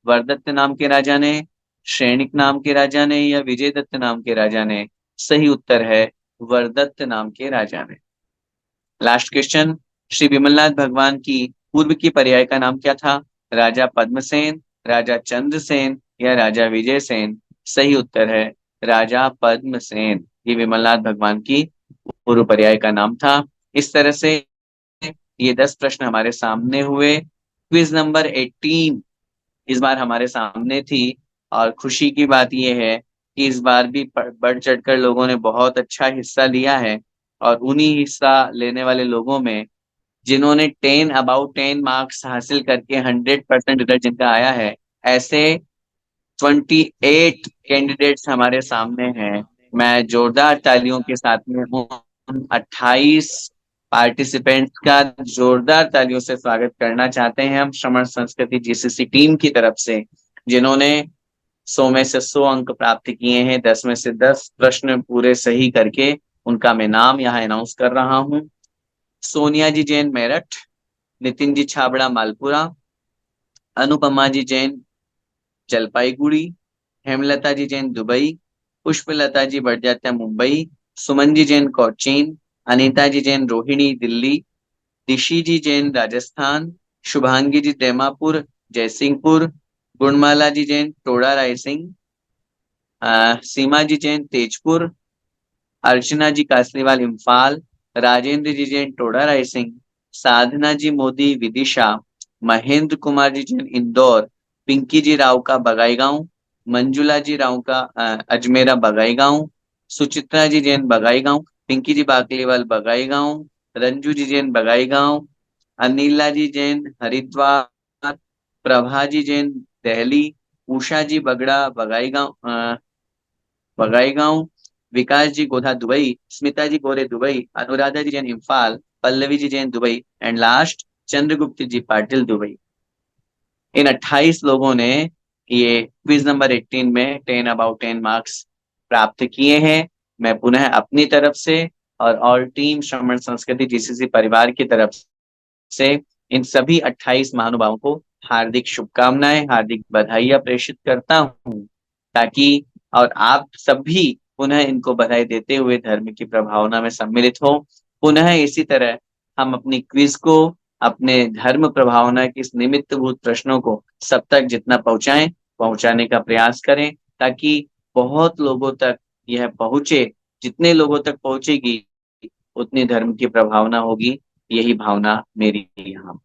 वरदत्त नाम के राजा ने, श्रेणिक नाम के राजा ने, या विजयदत्त नाम के राजा ने? सही उत्तर है वरदत्त नाम के राजा ने। लास्ट क्वेश्चन, श्री विमलनाथ भगवान की पूर्व की पर्याय का नाम क्या था? राजा पद्मसेन, राजा चंद्रसेन, या राजा विजयसेन? सही उत्तर है राजा पद्मसेन। ये विमलनाथ भगवान की पूर्व पर्याय का नाम था। इस तरह से ये 10 प्रश्न हमारे सामने हुए। क्विज नंबर 18 इस बार हमारे सामने थी, और खुशी की बात यह है कि इस बार भी बढ़ चढ़कर लोगों ने बहुत अच्छा हिस्सा लिया है, और उन्हीं हिस्सा लेने वाले लोगों में जिन्होंने 10 मार्क्स हासिल करके 100% रिजल्ट जिनका आया है, ऐसे 28 कैंडिडेट्स हमारे सामने हैं। मैं जोरदार तालियों के साथ में उन 28 पार्टिसिपेंट्स का जोरदार तालियों से स्वागत करना चाहते हैं हम श्रमण संस्कृति जीसीसी टीम की तरफ से, जिन्होंने 100 में से 100 अंक प्राप्त किए हैं, 10 में से 10 प्रश्न पूरे सही करके उनका मैं नाम यहाँ अनाउंस कर रहा हूँ। सोनिया जी जैन मेरठ, नितिन जी छाबड़ा मालपुरा, अनुपमा जी जैन जलपाईगुड़ी, हेमलता जी जैन दुबई, पुष्पलता जी बड़जात्या मुंबई, सुमन जी जैन कोचीन, अनीता जी जैन रोहिणी दिल्ली, दिशी जी जैन राजस्थान, शुभांगी जी देमापुर जयसिंहपुर, गुणमाला जी जैन टोडा रायसिंह, सीमा जी जैन तेजपुर, अर्चना जी कासलीवाल इम्फाल, राजेंद्र जी जैन टोडा रायसिंह, साधना जी मोदी विदिशा, महेंद्र कुमार जी जैन इंदौर, पिंकी जी राव का बगाईगांव, मंजुला जी राव का Ajmera Bongaigaon, Suchitra ji Jain Bongaigaon, Pinki ji Bakliwal Bongaigaon, Ranju ji Jain Bongaigaon, Anila ji Jain Haridwar, Prabha ji Jain Delhi, Usha ji Bagda Bongaigaon, Vikas ji Godha Dubai, Smita ji Gore Dubai, Anuradha ji Jain Imphal, Pallavi ji Jain Dubai and last Chandragupt ji Patil Dubai. इन 28 लोगों ने ये क्विज नंबर 18 में 10 मार्क्स प्राप्त किए हैं। मैं पुनः अपनी तरफ से और टीम श्रवण संस्कृति जीसीसी परिवार की तरफ से इन सभी 28 महानुभावों को हार्दिक शुभकामनाएं, हार्दिक बधाइयां प्रेषित करता हूं, ताकि और आप सभी पुनः इनको बधाई देते हुए धर्म की प्रभावना में सम्मिलित हो। पुनः इसी तरह हम अपनी क्विज को, अपने धर्म प्रभावना के इस निमित्तभूत प्रश्नों को सब तक जितना पहुंचाने का प्रयास करें, ताकि बहुत लोगों तक यह पहुंचे। जितने लोगों तक पहुंचेगी उतनी धर्म की प्रभावना होगी। यही भावना मेरी यहाँ।